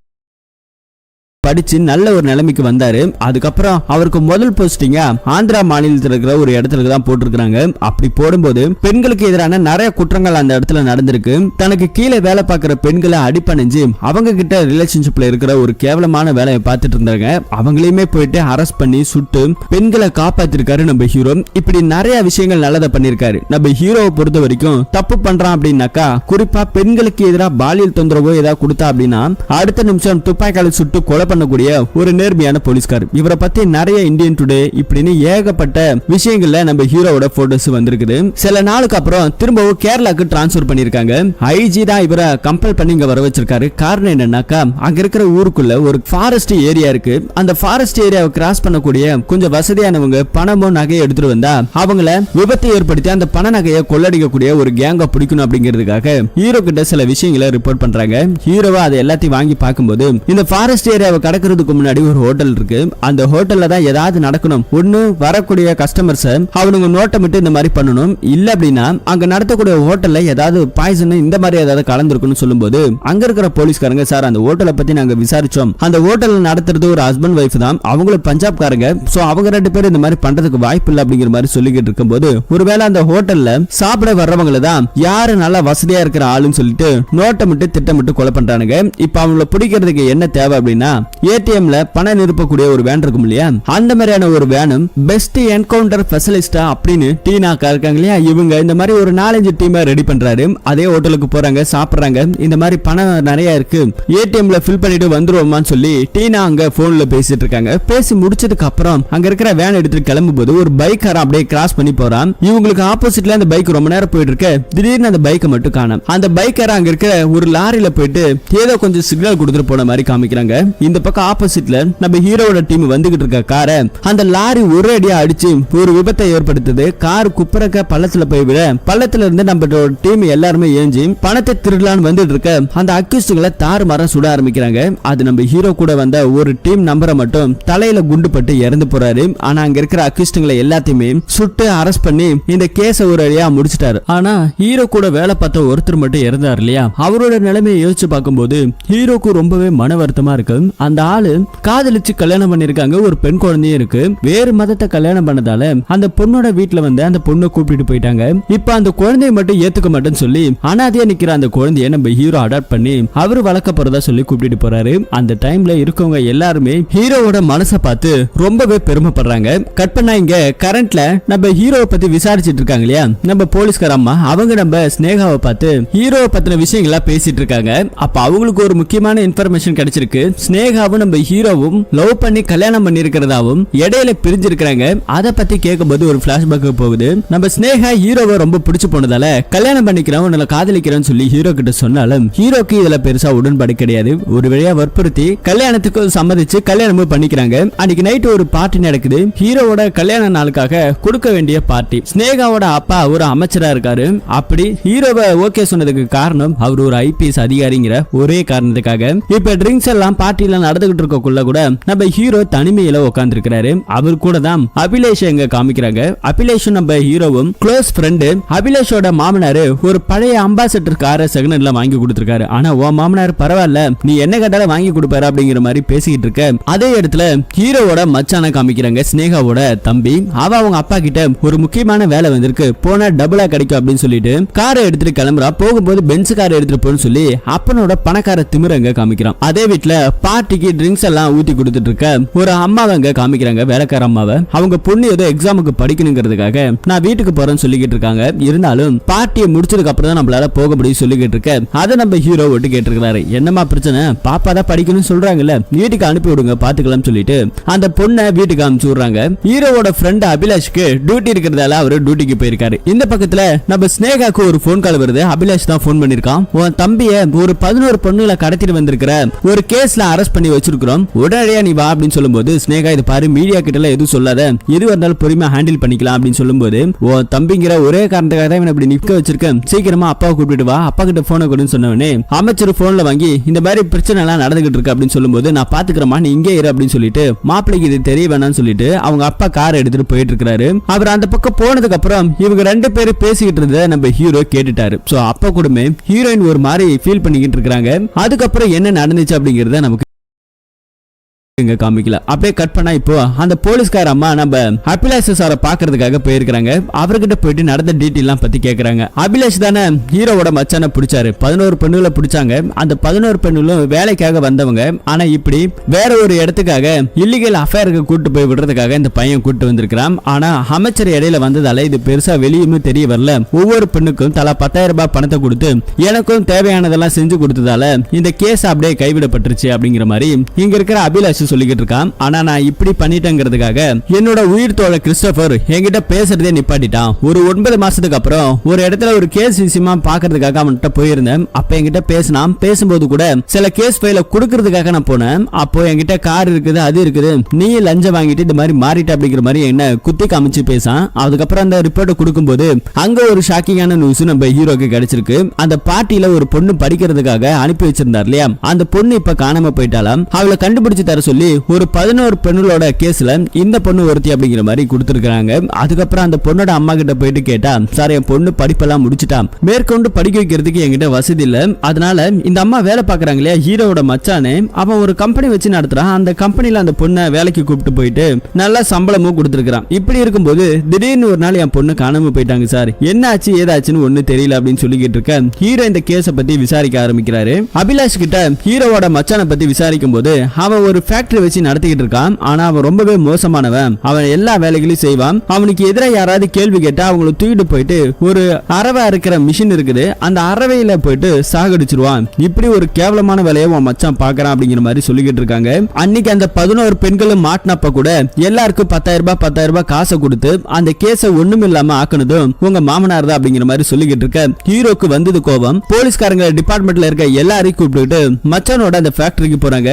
படிச்சு நல்ல ஒரு நிலைமைக்கு வந்தாரு. அதுக்கப்புறம் அவருக்கு முதல் போஸ்டிங்கா ஆந்திரா மாநிலத்தில் இருக்கிற ஒரு இடத்துல தான் போட்டிருக்காங்க. அப்படி போடும்போது பெண்களுக்கு எதிரான நிறைய குற்றங்கள் அந்த இடத்துல நடந்திருக்கு. தனக்கு கீழே வேலை பார்க்கிற பெண்களை அடிப்பணிஞ்சு அவங்க கிட்ட ரிலேஷன்ஷிப்ல இருக்கிற ஒரு கேவலமான வேலையை பார்த்துட்டு இருந்தாங்க. அவங்களையுமே போயிட்டு அரெஸ்ட் பண்ணி சுட்டு பெண்களை காப்பாத்திருக்காரு நம்ம ஹீரோ. இப்படி நிறைய விஷயங்கள் நல்லதை பண்ணிருக்காரு. நம்ம ஹீரோவை பொறுத்த வரைக்கும் தப்பு பண்றான் அப்படின்னாக்கா, குறிப்பா பெண்களுக்கு எதிராக பாலியல் தொந்தரவோ ஏதாவது கொடுத்தா அப்படின்னா அடுத்த நிமிஷம் துப்பாக்கியால சுட்டு கொலை பண்ணக்கூடிய ஒரு நேர்மையான போலீஸ்கார். இவரை பத்தி நிறைய இந்தியன் டுடே இப்படின்னு ஏகப்பட்ட விஷயங்கள்ல நம்ம ஹீரோவோட போட்டோஸ் வந்திருக்குது. சில நாளுக்கு அப்புறம் திரும்பவும் கேரளாக்கு டிரான்ஸ்பர் பண்ணிருக்காங்க. ஐஜி தான் இவரை கம்பல் பண்ணி இங்க வர வச்சிருக்காரு. காரணம் என்னன்னாக்கா, அங்க இருக்கிற ஊருக்குள்ள ஒரு ஃபாரஸ்ட் ஏரியா இருக்கு. அந்த ஃபாரஸ்ட் ஏரியாவை கிராஸ் பண்ணக்கூடிய கொஞ்சம் வசதியானவங்க பணமோ நகையை எடுத்துட்டு வந்தா அவங்கள விபத்தை ஏற்படுத்தி அந்த பண நகையை கொள்ளடிக்கக்கூடிய ஒரு கேங்க பிடிக்கணும் அப்படிங்கிறதுக்காக ஹீரோ கிட்ட சில விஷயங்களை ரிப்போர்ட் பண்றாங்க. ஹீரோவா அதை எல்லாத்தையும் வாங்கி பார்க்கும்போது இந்த ஃபாரஸ்ட் ஏரியாவை கடக்கிறதுக்கு முன்னாடி ஒரு ஹோட்டல் இருக்கு. அந்த ஹோட்டல்ல தான் ஏதாவது நடக்கணும். ஒண்ணு வரக்கூடிய கஸ்டமர்ஸ் அவனுங்க நோட்டமிட்டு இந்த மாதிரி பண்ணணும், இல்ல அப்படின்னா அங்க நடத்தக்கூடிய ஹோட்டல்ல ஏதாவது பாய்சன் இந்த மாதிரி ஏதாவது கலந்துருக்குன்னு சொல்லும்போது அங்க இருக்கிற போலீஸ்காரங்க, சார் அந்த ஹோட்டலை பத்தி நாங்க விசாரிச்சோம், அந்த ஹோட்டல்ல நடத்துறது ஒரு ஹஸ்பண்ட் வைஃப் தான், அவங்களும் பஞ்சாப்காரங்க, சோ அவங்க ரெண்டு பேரும் இந்த மாதிரி பண்றதுக்கு வாய்ப்பு இல்லை அப்படிங்கிற மாதிரி சொல்லிக்கிட்டு இருக்கும்போது ஒருவேளை அந்த ஹோட்டல்ல சாப்பிட வர்றவங்கள தான் யாரு நல்லா வசதியா இருக்கிற ஆளுன்னு சொல்லிட்டு நோட்டமிட்டு திட்டமிட்டு கொலை பண்றானுங்க. இப்ப அவங்கள பிடிக்கிறதுக்கு என்ன தேவை அப்படின்னா, ஏடிஎம்ல பணம் நிரப்பக்கூடிய ஒரு வேன் இருக்கும் இல்லையா, அந்த மாதிரியான ஒரு வேனும் பெஸ்ட் என்கவுண்டர் ஸ்பெஷலிஸ்டா அப்படின்னு டீனாக்கா இருக்காங்க இல்லையா, இவங்க இந்த மாதிரி ஒரு 4-5 டீமை ரெடி பண்றாரு. அதே ஹோட்டலுக்கு போறாங்க, சாப்பிடுறாங்க. இந்த மாதிரி பணம் நிறைய இருக்கு, ஏடிஎம்ல ஃபில் பண்ணிட்டு வந்துருவோமான்னு சொல்லி டீனா அங்க போன்ல பேசிட்டு இருக்காங்க. பேசி முடிச்சதுக்கு அப்புறம் அங்க இருக்கிற வேன் எடுத்துட்டு கிளம்பும் போது ஒரு பைக்கார அப்படியே கிராஸ் பண்ணி போறான். இவங்களுக்கு ஆப்போசிட்ல அந்த பைக் ரொம்ப நேரம் போயிட்டு இருக்கு. திடீர்னு அந்த பைக்கை மட்டும் காணோம். அந்த பைக்கார அங்க இருக்கிற ஒரு லாரியில போயிட்டு ஏதோ கொஞ்சம் சிக்னல் கொடுத்துட்டு போன மாதிரி காமிக்கிறாங்க. இந்த பக்கம் ஆப்போசிட்ல நம்ம ஹீரோவோட டீம் வந்துகிட்டு இருக்க காரை அந்த லாரி ஒரு அடியா அடிச்சு ஒரு விபத்தை ஏற்படுத்துது. கார் குப்பரக்க பள்ளத்துல போய் விட பள்ளத்துல இருந்து நம்ம டீம் எல்லாருமே ஏஞ்சி பணத்தை திருடலான்னு வந்துட்டு இருக்க அந்த அக்யூஸ்டுகளை தாறுமாறா சுட ஆரம்பிக்கிறாங்க. அது நம்ம ஹீரோ கூட வந்த ஒரு டீம் நம்பரை மட்டும் தலையில குண்டு பட்டு இறந்து போறாரு. ஆனா அங்க இருக்கிற அக்யூஸ்டுகளை எல்லாத்தையுமே சுட்டு அரெஸ்ட் பண்ணி இந்த கேஸ ஒரு அடியா முடிச்சிட்டாரு. ஆனா ஹீரோ கூட வேலை பார்த்த ஒருத்தர் மட்டும் இறந்தார் இல்லையா, அவரோட நிலைமையை யோசிச்சு பார்க்கும்போது ஹீரோக்கு ரொம்பவே மன வருத்தமா இருக்கு. அந்த ஆளு காதலிச்சு கல்யாணம் பண்ணிருக்காங்க, ஒரு பெண் குழந்தையும் இருக்கு. வேறு மதத்தை கல்யாணம் பண்ணதால அந்த பொண்ணோட வீட்டுல வந்து அந்த பொண்ணை கூப்பிட்டு போயிட்டாங்க. இப்ப அந்த குழந்தைய மட்டும் ஏத்துக்க மாட்டேன்னு சொல்லி அனாதையா நிக்கிற அந்த குழந்தைய நம்ம ஹீரோ அடாப்ட் பண்ணி அவரு வளர்க்க போறதா சொல்லி கூப்பிட்டு போறாரு. அந்த டைம்ல இருக்கவங்க எல்லாருமே ஹீரோவோட மனசை பார்த்து ரொம்பவே பெருமைப்படுறாங்க. கட் பண்ணா இங்க கரண்ட்ல நம்ம ஹீரோவை பத்தி விசாரிச்சிட்டு இருக்காங்க இல்லையா, நம்ம போலீஸ்கார அம்மா, அவங்க நம்ம ஸ்னேகாவை பார்த்து ஹீரோவை பத்தின விஷயங்களா பேசிட்டு இருக்காங்க. அப்ப அவங்களுக்கு ஒரு முக்கியமான இன்ஃபர்மேஷன் கிடைச்சிருக்கு. ஸ்னேகாவும் நம்ம ஹீரோவும் லவ் பண்ணி கல்யாணம் பண்ணி இருக்கிறதாவும் இடையில பிரிஞ்சிருக்காங்க. அதை பத்தி கேட்கும்போது ஒரு பிளாஷ்பேக் போகுது. நம்ம ஸ்னேகா ஹீரோவை ரொம்ப பிடிச்சு போனதால கல்யாணம் பண்ணிக்கிறோம், உன்னை காதலிக்கிறேன்னு சொல்லி ஹீரோ கிட்ட சொன்னாலும் ஹீரோக்கு இதுல பெருசா உடன்பாடு கிடையாது. ஒரு வழியா வற்புறுத்தி கல்யாணத்துக்கு சம்மதிச்சு கல்யாணமும் பண்ணிக்கிறாங்க. அன்னைக்கு நைட் ஒரு பார்ட்டி நடக்குது. ஹீரோவோட கல்யாண நாளுக்காக கொடுக்க வேண்டிய பார்ட்டி. ஸ்னேகாவோட அப்பா ஒரு அமைச்சரா இருக்காரு. அப்படி ஹீரோவை ஓகே சொன்னதுக்கு காரணம் அவர் ஒரு ஐபிஎஸ் அதிகாரிங்கிற ஒரே காரணத்துக்காக. இப்ப ட்ரிங்க்ஸ் எல்லாம் பார்ட்டில நடந்துகிட்டு இருக்கக்குள்ள கூட நம்ம ஹீரோ தனிமையில உட்கார்ந்து இருக்கிறாரு. அவர் கூட தான் அபிலேஷ் எங்க காமிக்கிறாங்க. அபிலேஷும் நம்ம ஹீரோவும் க்ளோஸ் ஃப்ரெண்டு. அபிலேஷோட மாமனாரு ஒரு பழைய அம்பாசடர் காரை செகண்ட்ல வாங்கி கொடுத்திருக்காரு. ஆனா உன் மாமனார் பரவாயில்ல, நீ என்ன கேட்டாலும் வாங்கி கொடுப்பாரு அப்படிங்கிற மாதிரி பேசிக்கிட்டு இருக்க. அதே இடத்துல ஹீரோவோட மச்சான காமிக்கிறாங்க, ஸ்னேகாவோட தம்பி. அவங்க அப்பா கிட்ட ஒரு முக்கியமான வேலை வந்திருக்கு, போனா டபுளா கிடைக்கும் அப்படின்னு சொல்லிட்டு காரை எடுத்துட்டு கிளம்புறா. போகும்போது பென்ஸ் காரை எடுத்துட்டு போன்னு சொல்லி அப்பனோட பணக்கார திமிரங்க காமிக்கிறான். அதே வீட்டுல பார்ட்டிக்கு ட்ரிங்க்ஸ் எல்லாம் ஊத்தி கொடுத்துட்டு இருக்க ஒரு அம்மாவங்க காமிக்கிறாங்க, வேலைக்கார அம்மாவை. அவங்க பொண்ணு ஏதோ எக்ஸாமுக்கு படிக்கணுங்கிறதுக்காக நான் வீட்டுக்கு போறேன்னு சொல்லிக்கிட்டு இருக்காங்க. இருந்தாலும் பார்ட்டியை முடிச்சதுக்கு அப்புறம் தான் நம்மளால போக முடியும் சொல்லிக்கிட்டு இருக்க. அதை நம்ம ஹீரோ ஒட்டு கேட்டிருக்காரு, என்னமா பிரச்சனை, பாப்பா தான் படிக்கணும்னு சொல்றாங்கல்ல, வீட்டுக்கு அனுப்பி விடுங்க பாத்துக்கலாம் சொல்லிட்டு அந்த பொண்ணை வீட்டுக்கு அனுப்பிச்சு விடுறாங்க. ஹீரோவோட ஃப்ரெண்ட் அபிலாஷ்க்கு டியூட்டி இருக்கிறதால அவரு டியூட்டிக்கு போயிருக்காரு. இந்த பக்கத்துல நம்ம ஸ்னேகாக்கு ஒரு போன் கால் வருது. அபிலாஷ் தான் போன் பண்ணிருக்கான், உன் தம்பிய ஒரு 11 பொண்ணுகளை கடத்திட்டு வந்திருக்கிற ஒரு கேஸ்ல அரெஸ்ட் பண்ணி வச்சிருக்கிறோம், உடனடியா நீ வா அப்படின்னு சொல்லும்போது ஸ்னேகா இது பாரு மீடியா கிட்ட எல்லாம் எதுவும் சொல்லாத, எது வந்தாலும் பொறுமையா ஹேண்டில் பண்ணிக்கலாம் அப்படின்னு சொல்லும்போது உன் தம்பிங்கிற ஒரே காரணத்துக்காக தான் இப்படி நிக்க வச்சிருக்கேன், சீக்கிரமா அப்பாவை கூப்பிட்டு வா, அப்பா கிட்ட போனை கொடுன்னு சொன்னவனே அமைச்சர் போன்ல வாங்கி இந்த மாதிரி பிரச்சனை எல்லாம் நடந்துகிட்டு இருக்கு அப்படின்னு சொல்லும்போது நான் பாத்துக்கிறேமா நீ இங்கே இரு அப்படின்னு சொல்லிட்டு மாப்பிளைக்கு இது தெரிய வேணாம்னு சொல்லிட்டு அவங்க அப்பா காரை எடுத்துட்டு போயிட்டு இருக்காரு. அவர் அந்த பக்கம் போனதுக்கு அப்புறம் இவங்க 2 பேரும் பேசிக்கிட்டு இருந்ததை நம்ம ஹீரோ கேட்டுட்டாரு. சோ அப்ப கூடமே ஹீரோயின் ஒரு மாதிரி ஃபீல் பண்ணிக்கிட்டு இருக்காங்க. அதுக்கப்புறம் என்ன நடந்துச்சு அப்படிங்கறத நமக்கு இங்க காமிக்கல. அப்படியே கட் பண்ணா இப்போ அந்த போலீஸ்கார அம்மா நம்ம அபிலாஷ் சாரை பாக்குறதுக்காக போயிருக்காங்க. அவர்கிட்ட போயிட்டு நடந்த டீட்டெயிலாம் பத்தி கேக்குறாங்க. அபிலாஷ் தானே ஹீரோவோட மச்சான பிடிச்சாரு, 11 பெண்ணுகளை பிடிச்சாங்க. அந்த 11 பெண்ணுகளும் வேலைக்காக வந்தவங்க. ஆனா இப்படி வேற ஒரு இடத்துக்காக இல்லீகல் அஃபேருக்கு கூட்டு போய் விடுறதுக்காக இந்த பையன் கூட்டு வந்திருக்கிறான். ஆனா அமைச்சர் இடையில வந்ததால இது பெருசா வெளியுமே தெரிய வரல. ஒவ்வொரு பெண்ணுக்கும் தலா 10,000 ரூபாய் பணத்தை கொடுத்து எனக்கும் தேவையானதெல்லாம் செஞ்சு கொடுத்ததால இந்த கேஸ் அப்படியே கைவிடப்பட்டுருச்சு அப்படிங்கிற மாதிரி இங்க இருக்கிற அபிலாஷ் சொல்லிக்கிட்டு இருக்கான். ஆனா நான் இப்படி பண்ணிட்டேங்கிறதுக்காக என்னோட உயிர் தோழர் கிறிஸ்டோபர் என்கிட்ட பேசுறதே நிப்பாட்டிட்டான். ஒரு 9 மாசத்துக்கு அப்புறம் ஒரு இடத்துல ஒரு கேஸ் விஷயமா பாக்குறதுக்காக அவன்கிட்ட போயிருந்தேன். அப்ப என்கிட்ட பேசினான். பேசும்போது கூட சில கேஸ் ஃபைல குடுக்கறதுக்காக நான் போனேன். அப்போ என்கிட்ட கார் இருக்குது, அது இருக்குது, நீ லஞ்சம் வாங்கிட்டு இந்த மாதிரி மாறிட்ட அப்படிங்கிற மாதிரி என்ன குத்தி காமிச்சு பேசான். அதுக்கப்புறம் அந்த ரிப்போர்ட் கொடுக்கும்போது அங்க ஒரு ஷாக்கிங்கான நியூஸ் நம்ம ஹீரோக்கு கிடைச்சிருக்கு. அந்த பார்ட்டியில ஒரு பொண்ணு படிக்கிறதுக்காக அனுப்பி வச்சிருந்தார் இல்லையா, அந்த பொண்ணு இப்ப காணாம போயிட்டாலாம். அவளை கண்டுபிடிச்சு தர சொல்லி ஒரு 11 பெண்களோட கேஸ்ல இந்த பொண்ணு ஒருத்தி அப்படிங்கிற மாதிரி கொடுத்திருக்காங்க. அதுக்கப்புறம் அந்த பொண்ணோட அம்மா கிட்ட போயிட்டு கேட்டா, சார் என் பொண்ணு படிப்பெல்லாம் முடிச்சுட்டான், மேற்கொண்டு படிக்க வைக்கிறதுக்கு என்கிட்ட வசதி இல்ல, அதனால இந்த அம்மா வேலை பாக்குறாங்க இல்லையா ஹீரோவோட மச்சானே, அவன் ஒரு கம்பெனி வச்சு நடத்துறான். அந்த கம்பெனில அந்த பொண்ணை வேலைக்கு கூப்பிட்டு போயிட்டு நல்ல சம்பளமும் கொடுத்திருக்கான். இப்படி இருக்கும்போது திடீர்னு ஒரு நாள் என் பொண்ணு காணாம போயிட்டாங்க சார், என்ன ஆச்சு ஏதாச்சுன்னு ஒண்ணு தெரியல அப்படின்னு சொல்லிக்கிட்டு இருக்க ஹீரோ இந்த கேஸ பத்தி விசாரிக்க ஆரம்பிக்கிறாரு. அபிலாஷ் கிட்ட ஹீரோவோட மச்சானை பத்தி விசாரிக்கும் போது அவன் ஒரு ஃபேக்டரி வச்சு நடத்திக்கிட்டு இருக்கான். ஆனா அவன் ரொம்பவே மோசமானவன். அவன் எல்லா வேலைகளையும் செய்வான். அவனுக்கு எதிராக யாராவது கேள்வி கேட்டா அவங்களை தூக்கிட்டு போயிட்டு ஒரு அரவை அறுக்கிற மிஷின் இருக்குது, அந்த அரவையில போயிட்டு சாகடிச்சிருவான். இப்படி ஒரு கேவலமான வேலையை உன் மச்சான் பாக்குறான் அப்படிங்கிற மாதிரி சொல்லிக்கிட்டு இருக்காங்க. அன்னைக்கு அந்த 11 பெண்களும் மாட்டினப்ப கூட எல்லாருக்கும் 10,000 ரூபாய் காசை கொடுத்து அந்த கேஸை ஒண்ணும் இல்லாம ஆக்குனதும் உங்க மாமனார் தான் அப்படிங்கிற மாதிரி சொல்லிக்கிட்டு இருக்க ஹீரோக்கு வந்தது கோபம். போலீஸ்காரங்க டிபார்ட்மெண்ட்ல இருக்க எல்லாரையும் கூப்பிட்டு மச்சானோட அந்த ஃபேக்டரிக்கு போறாங்க.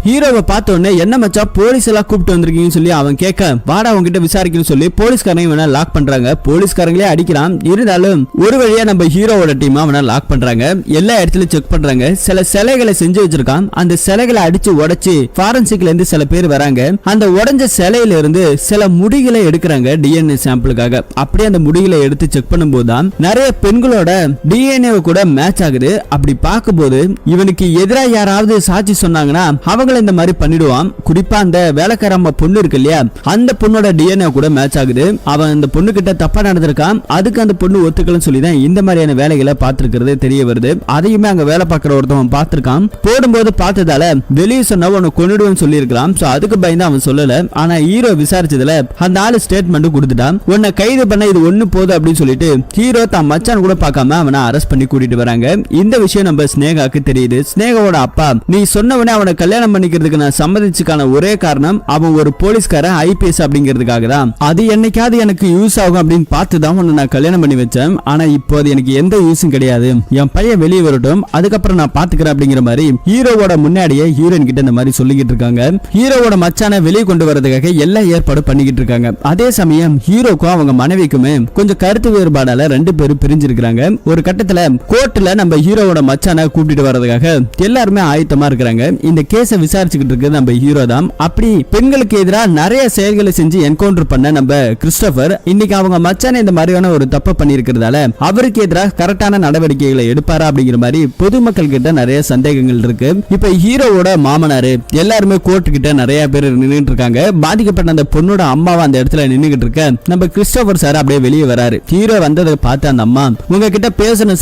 ஹீரோவை பார்த்த உடனே என்ன மச்சா போலீஸ் எல்லாம் கூப்பிட்டு வந்திருக்கீங்கன்னு சொல்லி அவன் கேட்க, வாடா அவன்கிட்ட விசாரிக்கணும்னு சொல்லி போலீஸ்காரங்க இவனை லாக் பண்றாங்க. போலீஸ்காரங்களே அடிக்கிறான். இருந்தாலும் ஒரு வழியா நம்ம ஹீரோவோட டீம் அவனை லாக் பண்றாங்க. எல்லா இடத்துலயும் செக் பண்றாங்க. சில சிலைகளை செஞ்சு வச்சிருக்கான். அந்த சிலைகளை அடிச்சு உடைச்சு ஃபாரன்சிக்ல இருந்து சில பேர் வராங்க. அந்த உடைஞ்ச சிலையில இருந்து சில முடிகளை எடுக்கிறாங்க டிஎன்ஏ சாம்பிளுக்காக. அப்படியே அந்த முடிகளை எடுத்து செக் பண்ணும்போது தான் நிறைய பெண்களோட டிஎன்ஏ கூட மேட்ச் ஆகுது. அப்படி பார்க்கும்போது இவனுக்கு எதிராக யாராவது சாட்சி சொன்னாங்கன்னா அவங்க இந்த மாதிரி பண்ணிடுவான். குறிப்பா அந்த வேலைக்காரம்மா பொண்ணு இருக்கு இல்லையா, அந்த பொண்ணோட டிஎன்ஏ கூட மேட்ச் ஆகுது. அவன் அந்த பொண்ணு கிட்ட தப்பா நடந்திருக்கான். அதுக்கு அந்த பொண்ணு ஒத்துக்கலன்னு சொல்லி தான் இந்த மாதிரியான வேலைகளை பார்த்திருக்கிறது தெரிய வருது. அதையுமே அங்க வேலை பார்க்கிற ஒருத்தவன் பார்த்திருக்கான். போடும்போது பார்த்ததால வெளியே சொன்ன உன்னை கொன்னுடுவேன்னு சொல்லியிருக்கலாம். சோ அதுக்கு பயந்து அவன் சொல்லல. ஆனா ஹீரோ விசாரிச்சதுல அந்த ஆளு ஸ்டேட்மெண்ட் கொடுத்துட்டான். உன்னை கைது பண்ண இது ஒண்ணு போதும் அப்படின்னு சொல்லிட்டு ஹீரோ தான் மச்சான் கூட பார்க்காம அவனை அரெஸ்ட் பண்ணி கூட்டிட்டு வராங்க. இந்த விஷயம் நம்ம ஸ்னேகாக்கு தெரியுது. ஸ்னேகாவோட அப்பா நீ சொன்னவனே அவனை கல்யாணம் பண்ணிக்கிறதுக்கு நான் சம்மதிச்சுக்கான ஒரே காரணம் அவன் ஒரு போலீஸ்கார ஐபிஎஸ் அப்படிங்கிறதுக்காக தான். அது என்னைக்காவது எனக்கு யூஸ் ஆகும் அப்படின்னு பார்த்து தான் உன்னை நான் கல்யாணம் பண்ணி வச்சேன். ஆனா இப்போது எனக்கு எந்த யூஸும் கிடையாது. என் பையன் வெளியே வரட்டும், அதுக்கப்புறம் நான் பாத்துக்கிறேன் அப்படிங்கிற மாதிரி ஹீரோவோட முன்னாடியே ஹீரோயின் கிட்ட இந்த மாதிரி சொல்லிக்கிட்டு இருக்காங்க. ஹீரோவோட மச்சான வெளியே கொண்டு வரதுக்காக எல்லா ஏற்பாடு பண்ணிக்கிட்டு இருக்காங்க. அதே சமயம் ஹீரோக்கும் அவங்க மனைவிக்குமே கொஞ்சம் கருத்து வேறுபாடால 2 பேரும் பிரிஞ்சிருக்காங்க. ஒரு கட்டத்துல கோர்ட்ல நம்ம ஹீரோவோட மச்சான கூப்பிட்டு வர்றதுக்காக எல்லாருமே ஆயத்தமா இருக்காங்க. இந்த கேஸ விசாரிச்சுக்கிட்டு இருக்கு நம்ம ஹீரோ தான். அப்படி பெண்களுக்கு எதிராக நிறைய செயல்களை செஞ்சு என்கவுண்டர் பண்ண நம்ம கிறிஸ்டோபர் இன்னைக்கு அவங்க மச்சான இந்த மாதிரியான ஒரு தப்பு பண்ணி இருக்கிறதால அவருக்கு எதிராக கரெக்டான நடவடிக்கைகளை எடுப்பாரா அப்படிங்கிற மாதிரி பொதுமக்கள் கிட்ட நிறைய சந்தேகங்கள் இருக்கு. இப்ப ஹீரோவோட மாமனாரு எல்லாருமே கோர்ட்டு கிட்ட நிறைய பேர் நின்னுட்டு இருக்காங்க. பாதிக்கப்பட்ட அந்த பொண்ணோட அம்மாவை அந்த இடத்துல நின்னுகிட்டு இருக்க நம்ம கிறிஸ்டோபர் சார் அப்படியே வெளியே வராரு. ஹீரோ வந்ததை பார்த்து அந்த அம்மா உங்ககிட்ட பேசணும்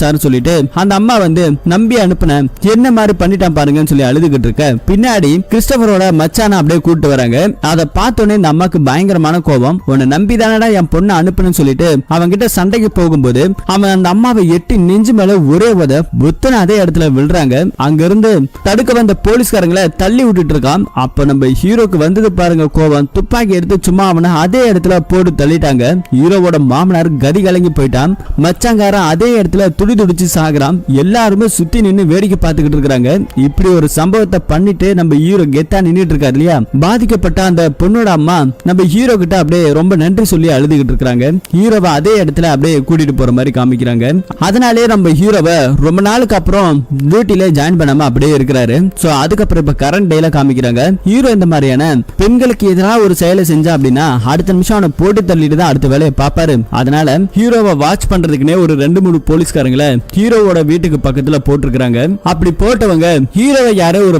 சார் சொல்லிட்டு அந்த அம்மா வந்து நம்பி அனுப்புன என்ன மாதிரி பண்ணிட்டான் பாருங்கன்னு சொல்லி அழுதுகிட்டு இருக்க பின்னாடி கிறிஸ்டோபரோட மச்சான அப்படியே கூட்டு வராங்க. அதை பார்த்தோன்னே இந்த அம்மாக்கு பயங்கரமான கோபம். உன்னை நம்பி தானடா என் பொண்ணை அனுப்புன்னு சொல்லிட்டு அவங்க கிட்ட சண்டைக்கு போகும்போது அவன் அந்த அம்மாவை எட்டி நெஞ்சு மேல ஒரே உத புத்தன அதே இடத்துல விழுறாங்க. அங்க இருந்து தடுக்க வந்த போலீஸ்காரங்களை தள்ளி விட்டுட்டு இருக்கான். அப்ப நம்ம ஹீரோக்கு வந்தது பாருங்க கோபம். துப்பாக்கி எடுத்து சும்மா அவனை அதே இடத்துல போட்டு தள்ளிட்டாங்க. ஹீரோவோட மாமனார் கதி கலங்கி போயிட்டான். மச்சாங்காரன் அதே இடத்துல துடி துடிச்சு சாகுறான். எல்லாருமே சுத்தி நின்னு வேடிக்கை பார்த்துக்கிட்டு இருக்காங்க. இப்படி ஒரு சம்பவத்தை பண்ணிட்டு நம்ம ஹீரோ கெத்தா நின்னுட்டு இருக்காரு இல்லையா. பாதிக்கப்பட்ட அந்த பொண்ணோட அம்மா நம்ம ஹீரோ கிட்ட அப்படியே ரொம்ப நன்றி சொல்லி அழுதுகிட்டு இருக்காங்க. ஹீரோவை அதே இடத்துல அப்படியே கூட்டிட்டு போற மாதிரி காமிக்கிறாங்க. அதனாலே நம்ம ஹீரோவை ரொம்ப நாளுக்கு அப்புறம் டியூட்டில ஜாயின் பண்ணாம அப்படியே இருக்கிறாரு. சோ அதுக்கப்புறம் இப்ப கரண்ட் டேல காமிக்கிறாங்க. ஹீரோ இந்த மாதிரியான பெண்களுக்கு எதிராக ஒரு செயலை செஞ்சா அப்படின்னா அடுத்த நிமிஷம் அவனை போட்டு தள்ளிட்டு தான் அடுத்த வேலையை பாப்பாரு. அதனால ஹீரோவை வாட்ச் பண்றதுக்குனே ஒரு 2-3 போலீஸ்காரங்களை ஹீரோவோட வீட்டுக்கு பக்கத்துல போட்டிருக்காங்க. அப்படி போட்டவங்க ஹீரோவை யாரோ ஒரு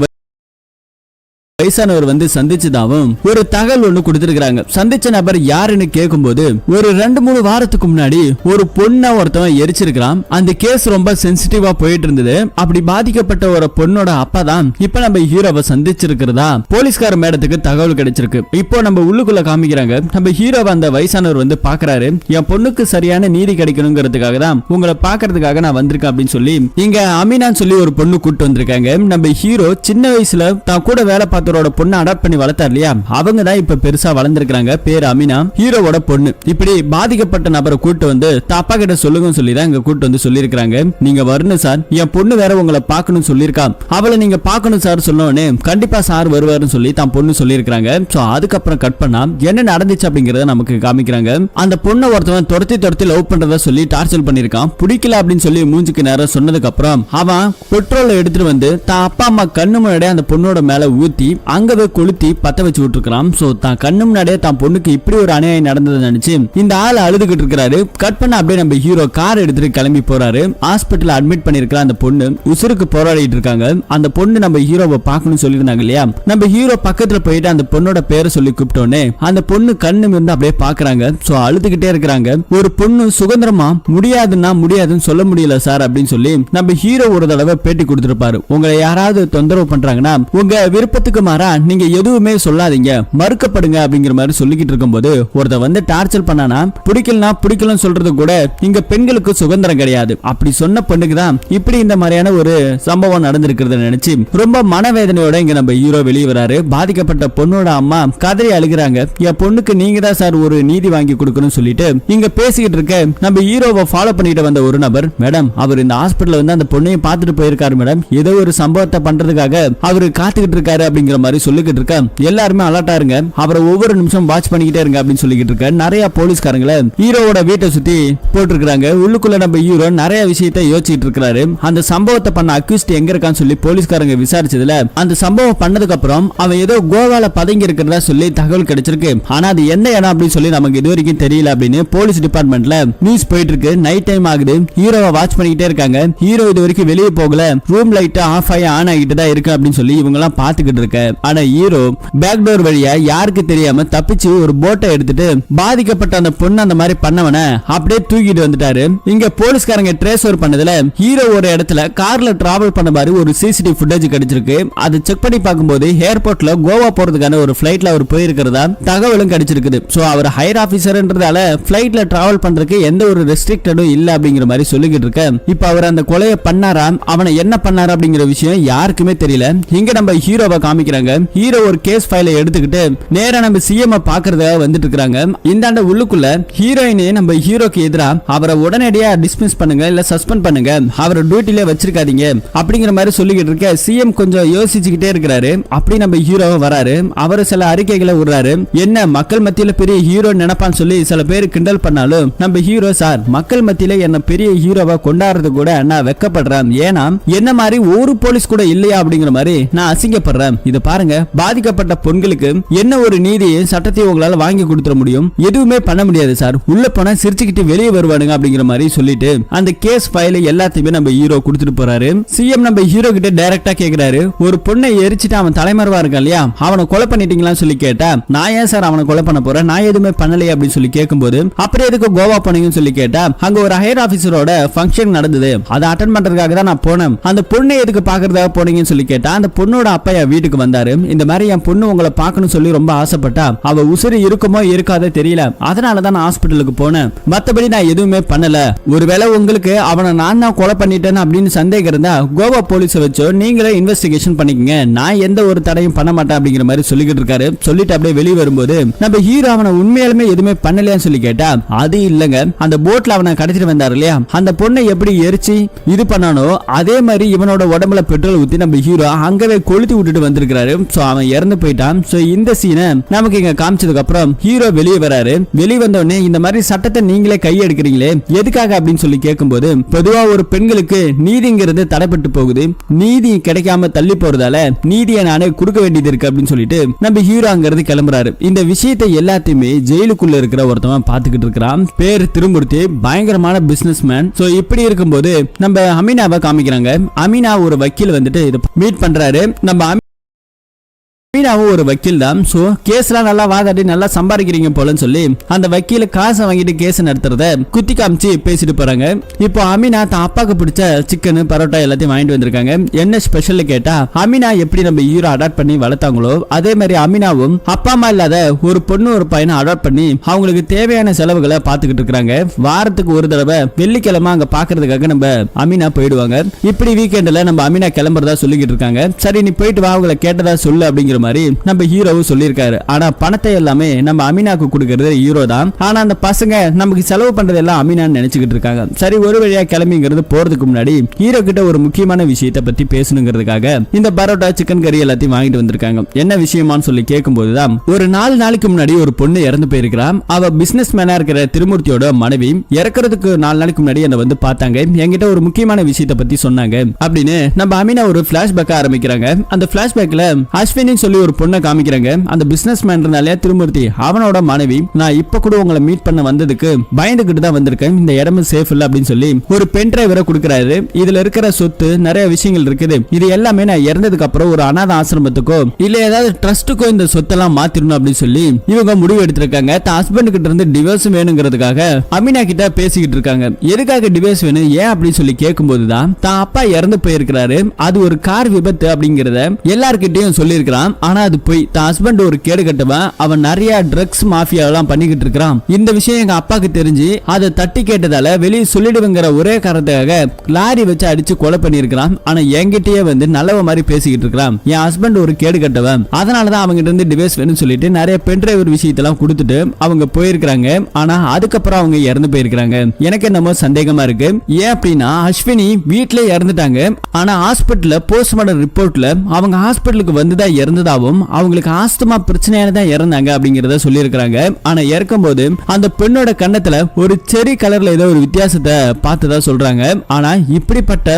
வயசானவர் வந்து சந்திச்சதாவும் ஒரு தகவல் ஒண்ணு கொடுத்திருக்காங்க. சந்திச்ச நபர் யாருன்னு கேட்கும்போது ஒரு 2-3 வாரத்துக்கு முன்னாடி ஒரு பொண்ணை ஒருத்தவன் எரிச்சிருக்கான். அந்த கேஸ் ரொம்ப சென்சிட்டிவா போயிட்டு இருந்தது. அப்படி பாதிக்கப்பட்ட ஒரு பொண்ணோட அப்பா தான் இப்ப நம்ம ஹீரோவை சந்திச்சிருக்கிறதா போலீஸ்கார மேடத்துக்கு தகவல் கிடைச்சிருக்கு. இப்போ நம்ம உள்ளுக்குள்ள காமிக்கிறாங்க. நம்ம ஹீரோவை அந்த வயசானவர் வந்து பாக்குறாரு. என் பொண்ணுக்கு சரியான நீதி கிடைக்கணுங்கிறதுக்காக தான் உங்களை பாக்குறதுக்காக நான் வந்திருக்கேன் அப்படின்னு சொல்லி இங்க அமீனான்னு சொல்லி ஒரு பொண்ணு கூட்டு வந்திருக்காங்க. நம்ம ஹீரோ சின்ன வயசுல தான் கூட வேலை பார்த்தவரோட பொண்ணை அடாப்ட் பண்ணி வளர்த்தார் இல்லையா, அவங்க தான் இப்ப பெருசா வளர்ந்துருக்காங்க. பேர் அமினா, ஹீரோவோட பொண்ணு. இப்படி பாதிக்கப்பட்ட நபரை கூட்டு வந்து அப்பா கிட்ட சொல்லுங்க சொல்லி தான் இங்க கூட்டு வந்து சொல்லிருக்காங்க. நீங்க வரணும் சார், என் பொண்ணு வேற உங்களை பார்க்கணும் சொல்லிருக்கா, அவளை நீங்க பார்க்கணும் சார் சொன்னோடனே கண்டிப்பா சார் வருவாருன்னு சொல்லி தான் பொண்ணு சொல்லிருக்காங்க. சோ அதுக்கப்புறம் கட் பண்ணா என்ன நடந்துச்சு அப்படிங்கறத நமக்கு காமிக்கிறாங்க. அந்த பொண்ணை ஒருத்தவன் துரத்தி லவ் பண்றதா சொல்லி டார்ச்சர் பண்ணிருக்கான். பிடிக்கல அப்படின்னு சொல்லி மூஞ்சுக்கு நேரம் சொன்னதுக்கு அப்புறம் அவன் பெட்ரோலை எடுத்துட்டு வந்து தான் அப்பா அம்மா கண்ணு முன்னாடியே அந்த பொண்ணோட மேல ஊத்தி அங்கவே கொளுத்தி பத்த வச்சு விட்டுருக்கான். சோ தான் கண்ணு முன்னாடியே தான் பொண்ணுக்கு இப்படி ஒரு அநியாயம் நடந்தது நினைச்சு இந்த ஆள் அழுதுகிட்டு இருக்காரு. கட் பண்ண அப்படியே நம்ம ஹீரோ கார் எடுத்துட்டு கிளம்பி போறாரு. ஹாஸ்பிட்டல் அட்மிட் பண்ணிருக்கிற அந்த பொண்ணு உசுருக்கு போராடிட்டு இருக்காங்க. அந்த பொண்ணு நம்ம ஹீரோவை பார்க்கணும்னு சொல்லியிருந்தாங்க இல்லையா, நம்ம ஹீரோ பக்கத்துல போயிட்டு அந்த பொண்ணோட பேரை சொல்லி கூப்பிட்டோன்னே அந்த பொண்ணு கண்ணு இருந்து அப்படியே பாக்குறாங்க. சோ அழுதுகிட்டே இருக்கிறாங்க. ஒரு பொண்ணு சுதந்திரமா முடியாதுன்னு சொல்ல முடியல சார் அப்படின்னு சொல்லி நம்ம ஹீரோ ஒரு தடவை பேட்டி கொடுத்திருப்பாரு. உங்களை யாராவது தொந்தரவு பண்றாங்கன்னா உங்க விருப்பத்துக்கு மாறா நீங்க எதுவுமே சொல்லாதீங்க, மறுக்கப்படுங்க அப்படிங்கிற மாதிரி சொல்லிக்கிட்டு இருக்கும்போது ஒருத்த வந்து டார்ச்சர் பண்ணானா பிடிக்கலன்னு சொல்றது கூட இங்க பெண்களுக்கு சுதந்திரம் கிடையாது. அப்படி சொன்ன பொண்ணுக்கு தான் இப்படி இந்த மாதிரியான ஒரு சம்பவம் நடந்திருக்கிறத நினைச்சு ரொம்ப மனவேதனையோட இங்க நம்ம ஹீரோ வெளியே வராரு. பாதிக்கப்பட்ட பொண்ணோட அம்மா கதறி அழுகிறாங்க. என் பொண்ணுக்கு நீங்க தான் சார் ஒரு நீதி வாங்கி கொடுக்கணும்னு சொல்லிட்டு இங்க பேசிக்கிட்டு இருக்க நம்ம ஹீரோவை ஃபாலோ பண்ணிட்டு வந்த ஒரு நபர், மேடம் அவர் இந்த ஹாஸ்பிட்டல் வந்து அந்த பொண்ணையும் பார்த்துட்டு போயிருக்காரு மேடம், ஏதோ ஒரு சம்பவத்தை பண்றதுக்காக அவரு காத்துக்கிட்டு இருக்காரு அப்படிங்கிற மாதிரி சொல்லிக்கிட்டு இருக்க. எல்லாருமே அலர்ட்டா இருங்க, அவரை ஒவ்வொரு நிமிஷம் வாட்ச் பண்ணிக்கிட்டே இருங்க அப்படின்னு சொல்லிக்கிட்டு இருக்க. நிறைய போலீஸ்காரங்களை ஹீரோவோட வீட்டை சுத்தி போட்டிருக்காங்க. உள்ளுக்குள்ள நம்ம ஹீரோ நிறைய விஷயத்தை யோசிச்சுட்டு இருக்காரு. அந்த சம்பவத்தை பண்ண அக்யூஸ்ட் எங்க இருக்கான்னு சொல்லி போலீஸ்காரங்க விசாரிச்சதுல அந்த சம்பவம் பண்ணதுக்கு அப்புறம் அவன் ஏதோ கோவால பதங்கி இருக்கிறதா சொல்லி தகவல் கிடைச்சிருக்கு. ஆனா அது எந்த இடம் அப்படின்னு சொல்லி நமக்கு இது வரைக்கும் தெரியல அப்படின்னு போலீஸ் டிபார்ட்மெண்ட்ல நியூஸ் போயிட்டு இருக்கு. நைட் டைம் ஆகுது, ஹீரோவை வாட்ச் பண்ணிக்கிட்டே இருக்காங்க. ஹீரோ இது வரைக்கும் வெளியே போகல, ரூம் லைட் ஆஃப் ஆகி ஆன் ஆகிட்டு தான் இருக்கு அப்படின்னு சொல்லி இவங்க எல்லாம் பாத்துக்கிட்டு இருக்க. ஆனா ஹீரோ பேக் டோர் வழியா யாருக்கு தெரியாம தப்பிச்சு ஒரு போட்டை எடுத்துட்டு பாதிக்கப்பட்ட அந்த பொண்ணு அந்த மாதிரி பண்ணவன அப்படியே தூக்கிட்டு வந்துட்டாரு. இங்க போலீஸ்காரங்க ட்ரேஸ் ஓவர் பண்ணதுல ஹீரோ ஒரு இடத்துல கார்ல டிராவல் பண்ண மாதிரி ஒரு சிசிடிவி ஃபுட்டேஜ் கிடைச்சிருக்கு. அது செக் பண்ணி பார்க்கும்போது ஏர்போர்ட்ல கோவா போறதுக்கான ஒரு பிளைட்ல அவர் போயிருக்கிறதா தகவலும் கிடைச்சிருக்குது. சோ அவர் ஹையர் ஆபீசர்ன்றதால பிளைட்ல டிராவல் பண்றதுக்கு எந்த ஒரு ரெஸ்ட்ரிக்டடும் இல்ல அப்படிங்கிற மாதிரி சொல்லிக்கிட்டு இருக்க. இப்ப அவர் அந்த கொலையை பண்ணாரா, அவனை என்ன பண்ணாரு அப்படிங்கிற விஷயம் யாருக்குமே தெரியல. இங்க நம்ம ஹீரோவை காமிக்கிறாங்க. ஹீரோ ஒரு கேஸ் ஃபைலை எடுத்துக்கிட்டு நேரா நம்ம சிஎம் பாக்குறதுக்காக வந்துட்டு இருக்காங்க. இந்தாண்ட உள்ளுக்குள்ள ஹீரோயினே நம்ம ஹீரோக்கு எதிரா அவரை உடனடியா டிஸ்மிஸ் பண்ணுங்க, இல்ல சஸ்பெண்ட் பண்ணுங்க, அவரை டியூட்டில வச்சிருக்காதீங்க அப்படிங்கிற மாதிரி சொல்லிக்கிட்டு இருக்க. சிஎம் கொஞ்சம் யோசிச்சுக்கிட்டே இருக்கிறாரு. அப்படி நம்ம ஹீரோவை வராரு. அவர் சில அறிக்கைகளை விடுறாரு. என்ன மக்கள் மத்தியில பெரிய ஹீரோ நினைப்பான்னு சொல்லி சில பேர் கிண்டல் பண்ணாலும் நம்ம ஹீரோ சார் மக்கள் மத்தியில என்ன பெரிய ஹீரோவா கொண்டாடுறது கூட நான் வெக்கப்படுறேன். ஏன்னா என்ன மாதிரி ஒரு போலீஸ் கூட இல்லையா அப்படிங்கிற மாதிரி நான் அசிங்கப்படுறேன். இது பாருங்க, பாதிக்கப்பட்ட பெண்களுக்கு என்ன ஒரு நீதியை சட்டத்தை உங்களால வாங்கி கொடுத்துட முடியும், எதுவுமே பண்ண முடியாது சார், உள்ள போனா சிரிச்சுக்கிட்டு வெளியே வருவானுங்க அப்படிங்கிற மாதிரி சொல்லிட்டு அந்த கேஸ் ஃபைலை எல்லாத்தையுமே நம்ம ஹீரோ கொடுத்துட்டு போறாரு. சிஎம் நம்ம ஹீரோ கிட்ட டைரக்டா கேக்குறாரு, ஒரு பொண்ணை எரிச்சிட்டு அவன் தலைமறைவா இருக்கான் இல்லையா, அவனை கொலை பண்ணிட்டீங்களான்னு சொல்லி கேட்டா, நான் ஏன் சார் அவனை கொலை பண்ண போறேன், நான் எதுவுமே பண்ணலையே அப்படின்னு சொல்லி கேட்கும்போது, அப்புறம் எதுக்கு கோவா போனீங்கன்னு சொல்லி கேட்டா, அங்க ஒரு ஹையர் ஆபீசரோட ஃபங்க்ஷன் நடந்தது, அதை அட்டெண்ட் பண்றதுக்காக தான் நான் போனேன், அந்த பொண்ணை எதுக்கு பாக்குறதுக்காக போனீங்கன்னு சொல்லி கேட்டா, அந்த பொண்ணோட அப்பா என் வீட்டுக்கு வந்தாரு, இந்த மாதிரி என் பொண்ணு உங்களை பார்க்கணும் சொல்லி ரொம்ப ஆசைப்பட்டா, அவ உசுறு இருக்குமோ இருக்காதோ தெரியல, அதனாலதான் நான் ஹாஸ்பிட்டலுக்கு போனேன், மத்தபடி நான் எதுவுமே பண்ணல, ஒருவேளை உங்களுக்கு அவனை நான் தான் கொலை பண்ணிட்டேன் அப்படின்னு சந்தேகம் இருந்தா கோவா போலீஸை வச்சோ நீங்களே இன்வெஸ்டிகேஷன் பண்ணிக்கங்க, நான் எந்த ஒரு தடையும் பண்ண மாட்டேன் அப்படிங்கிற மாதிரி சொல்லிக்கிட்டு இருக்காரு. சொல்லிட்டு அப்படியே வெளியே வரும்போது நம்ம ஹீரோ அவனை உண்மையாலுமே எதுவுமே பண்ணலையான்னு சொல்லி கேட்டா, அது இல்லங்க, அந்த போட்ல அவனை கடத்திட்டு வந்தாரு இல்லையா, அந்த பொண்ணை எப்படி எரிச்சு இது பண்ணானோ அதே மாதிரி இவனோட உடம்புல பெட்ரோல் ஊத்தி நம்ம ஹீரோ அங்கவே கொளுத்தி விட்டுட்டு வந்திருக்காரு. சோ அவன் இறந்து போயிட்டான். சோ இந்த சீனை நமக்கு இங்க காமிச்சதுக்கு அப்புறம் ஹீரோ வெளியே வராரு. வெளியே வந்த உடனே இந்த மாதிரி சட்டத்தை நீங்களே கையெடுக்கிறீங்களே எதுக்காக அப்படின்னு சொல்லி கேட்கும்போது, பொதுவா ஒரு பெண்களுக்கு நீதிங்கிறது தடைப்பட்டு போகுது, நீதி கிடைக்காம தள்ளி போறதால நீதியை நானே கொடுக்க வேண்டியது இருக்கு அப்படின்னு சொல்லிட்டு நம்ம ஹீரோ அங்கிருந்து கிளம்புறாரு. இந்த விஷயத்தை எல்லாத்தையுமே ஜெயிலுக்குள்ள இருக்கிற ஒருத்தவன் பாத்துக்கிட்டு இருக்கிறான். பேர் திருமூர்த்தி, பயங்கரமான பிசினஸ் மேன். சோ இப்படி இருக்கும்போது நம்ம அமீனாவை காமிக்கிறாங்க. அமீனா ஒரு வக்கீல் வந்துட்டு இதை மீட் பண்றாரு. நம்ம அமீனா அமீனாவும் ஒரு வக்கீல் தான். சோ கேஸ்லாம் நல்லா வாதாடி நல்லா சம்பாதிக்கிறீங்க போலன்னு சொல்லி அந்த வக்கீல காசை வாங்கிட்டு கேஸ் நடத்துறத குத்தி காமிச்சு பேசிட்டு போறாங்க. இப்போ அமீனா தான் அப்பாக்கு பிடிச்ச சிக்கன் பரோட்டா எல்லாத்தையும் வாங்கிட்டு வந்திருக்காங்க. என்ன ஸ்பெஷல் கேட்டா அமீனா எப்படி நம்ம ஹீரோ அடாப்ட் பண்ணி வளர்த்தாங்களோ அதே மாதிரி அமீனாவும் அப்பா அம்மா இல்லாத ஒரு பொண்ணு ஒரு பையனை அடாப்ட் பண்ணி அவங்களுக்கு தேவையான செலவுகளை பாத்துக்கிட்டு இருக்காங்க. வாரத்துக்கு ஒரு தடவை வெள்ளிக்கிழமை அங்க பாக்குறதுக்காக நம்ம அமீனா போயிடுவாங்க. இப்படி வீக்கெண்ட்ல நம்ம அமீனா கிளம்புறதா சொல்லிக்கிட்டு இருக்காங்க. சரி நீ போயிட்டு வா, அவங்களை கேட்டதா சொல்லு அப்படிங்கிற மாதிரி நம்ம ஹீரோவும் சொல்லியிருக்காரு. ஆனா பணத்தை எல்லாமே நம்ம அமீனாக்கு கொடுக்கறது ஹீரோ தான். ஆனா அந்த பசங்க நமக்கு செலவு பண்றது எல்லாம் அமீனான்னு நினைச்சுக்கிட்டு இருக்காங்க. சரி ஒரு வழியா கிளம்பிங்கிறது போறதுக்கு முன்னாடி ஹீரோ கிட்ட ஒரு முக்கியமான விஷயத்தை பத்தி பேசணுங்கிறதுக்காக இந்த பரோட்டா சிக்கன் கறி எல்லாத்தையும் வாங்கிட்டு வந்திருக்காங்க. என்ன விஷயமான்னு சொல்லி கேட்கும் போதுதான் ஒரு 4 நாளைக்கு முன்னாடி ஒரு பொண்ணு இறந்து போயிருக்கிறான். அவ பிசினஸ் மேனா இருக்கிற திருமூர்த்தியோட மனைவி இறக்குறதுக்கு 4 நாளைக்கு முன்னாடி என்ன வந்து பார்த்தாங்க. என்கிட்ட ஒரு முக்கியமான விஷயத்தை பத்தி சொன்னாங்க அப்படின்னு நம்ம அமீனா ஒரு பிளாஷ்பேக் ஆரம்பிக்கிறாங்க. அந்த பிளாஷ்பேக்ல அஸ்வினி சொல்லி ஒரு பொண்ணை காமிக்கிறாங்க. அந்த பிசினஸ் மேன்றாலே திருமூர்த்தி அவனோட மனைவி நான் இப்ப கூட உங்களை மீட் பண்ண வந்ததுக்கு பயந்துகிட்டு தான் வந்திருக்கேன், இந்த இடமும் சேஃப் இல்ல அப்படின்னு சொல்லி ஒரு பென் டிரைவரை கொடுக்கறாரு. இதுல இருக்கிற சொத்து நிறைய விஷயங்கள் இருக்குது, இது எல்லாமே நான் இறந்ததுக்கு அப்புறம் ஒரு அனாதை ஆசிரமத்துக்கோ இல்ல ஏதாவது ட்ரஸ்ட்டுக்கோ இந்த சொத்தெல்லாம் மாத்திரணும் அப்படின்னு சொல்லி இவங்க முடிவு எடுத்திருக்காங்க. தான் ஹஸ்பண்ட் கிட்ட இருந்து டிவோர்ஸ் வேணுங்கிறதுக்காக அமீனா கிட்ட பேசிக்கிட்டு இருக்காங்க. எதுக்காக டிவோர்ஸ் வேணும் ஏன் அப்படின்னு சொல்லி கேட்கும்போது தான் அப்பா இறந்து போயிருக்கிறாரு, அது ஒரு கார் விபத்து அப்படிங்கறத எல்லார்கிட்டையும் சொல்லியிருக்கிறான். ஆனா அது போய் தான் ஹஸ்பண்ட் ஒரு கேடு கட்டவன், அவன் நிறைய ட்ரக்ஸ் மாஃபியா எல்லாம் பண்ணிக்கிட்டு இருக்கிறான். இந்த விஷயம் எங்க அப்பாக்கு தெரிஞ்சு அதை தட்டி கேட்டதால வெளியே சொல்லிடுவேங்கிற ஒரே காரணத்துக்காக லாரி வச்சு அடிச்சு கொலை பண்ணிருக்கிறான். ஆனா என்கிட்டயே வந்து நல்லவ மாதிரி பேசிக்கிட்டு இருக்கான். என் ஹஸ்பண்ட் ஒரு கேடு கட்டவன், அதனாலதான் அவங்க இருந்து டிவோர்ஸ் வேணும்னு சொல்லிட்டு நிறைய பென் டிரைவர் விஷயத்தெல்லாம் கொடுத்துட்டு அவங்க போயிருக்காங்க. ஆனா அதுக்கப்புறம் அவங்க இறந்து போயிருக்காங்க. எனக்கு என்னமோ சந்தேகமா இருக்கு. ஏன் அப்படின்னா அஸ்வினி வீட்ல இறந்துட்டாங்க. ஆனா ஹாஸ்பிட்டல்ல போஸ்ட்மார்டம் ரிப்போர்ட்ல அவங்க ஹாஸ்பிட்டலுக்கு வந்துதான் இறந்ததாவும் அவங்களுக்கு ஆஸ்துமா பிரச்சனையால தான் இறந்தாங்க அப்படிங்கறத சொல்லியிருக்காங்க. ஆனா இறக்கும் போது அந்த பெண்ணோட கண்ணத்துல ஒரு செரி கலர்ல ஏதோ ஒரு வித்தியாசத்தை பார்த்ததா சொல்றாங்க. ஆனா இப்படிப்பட்ட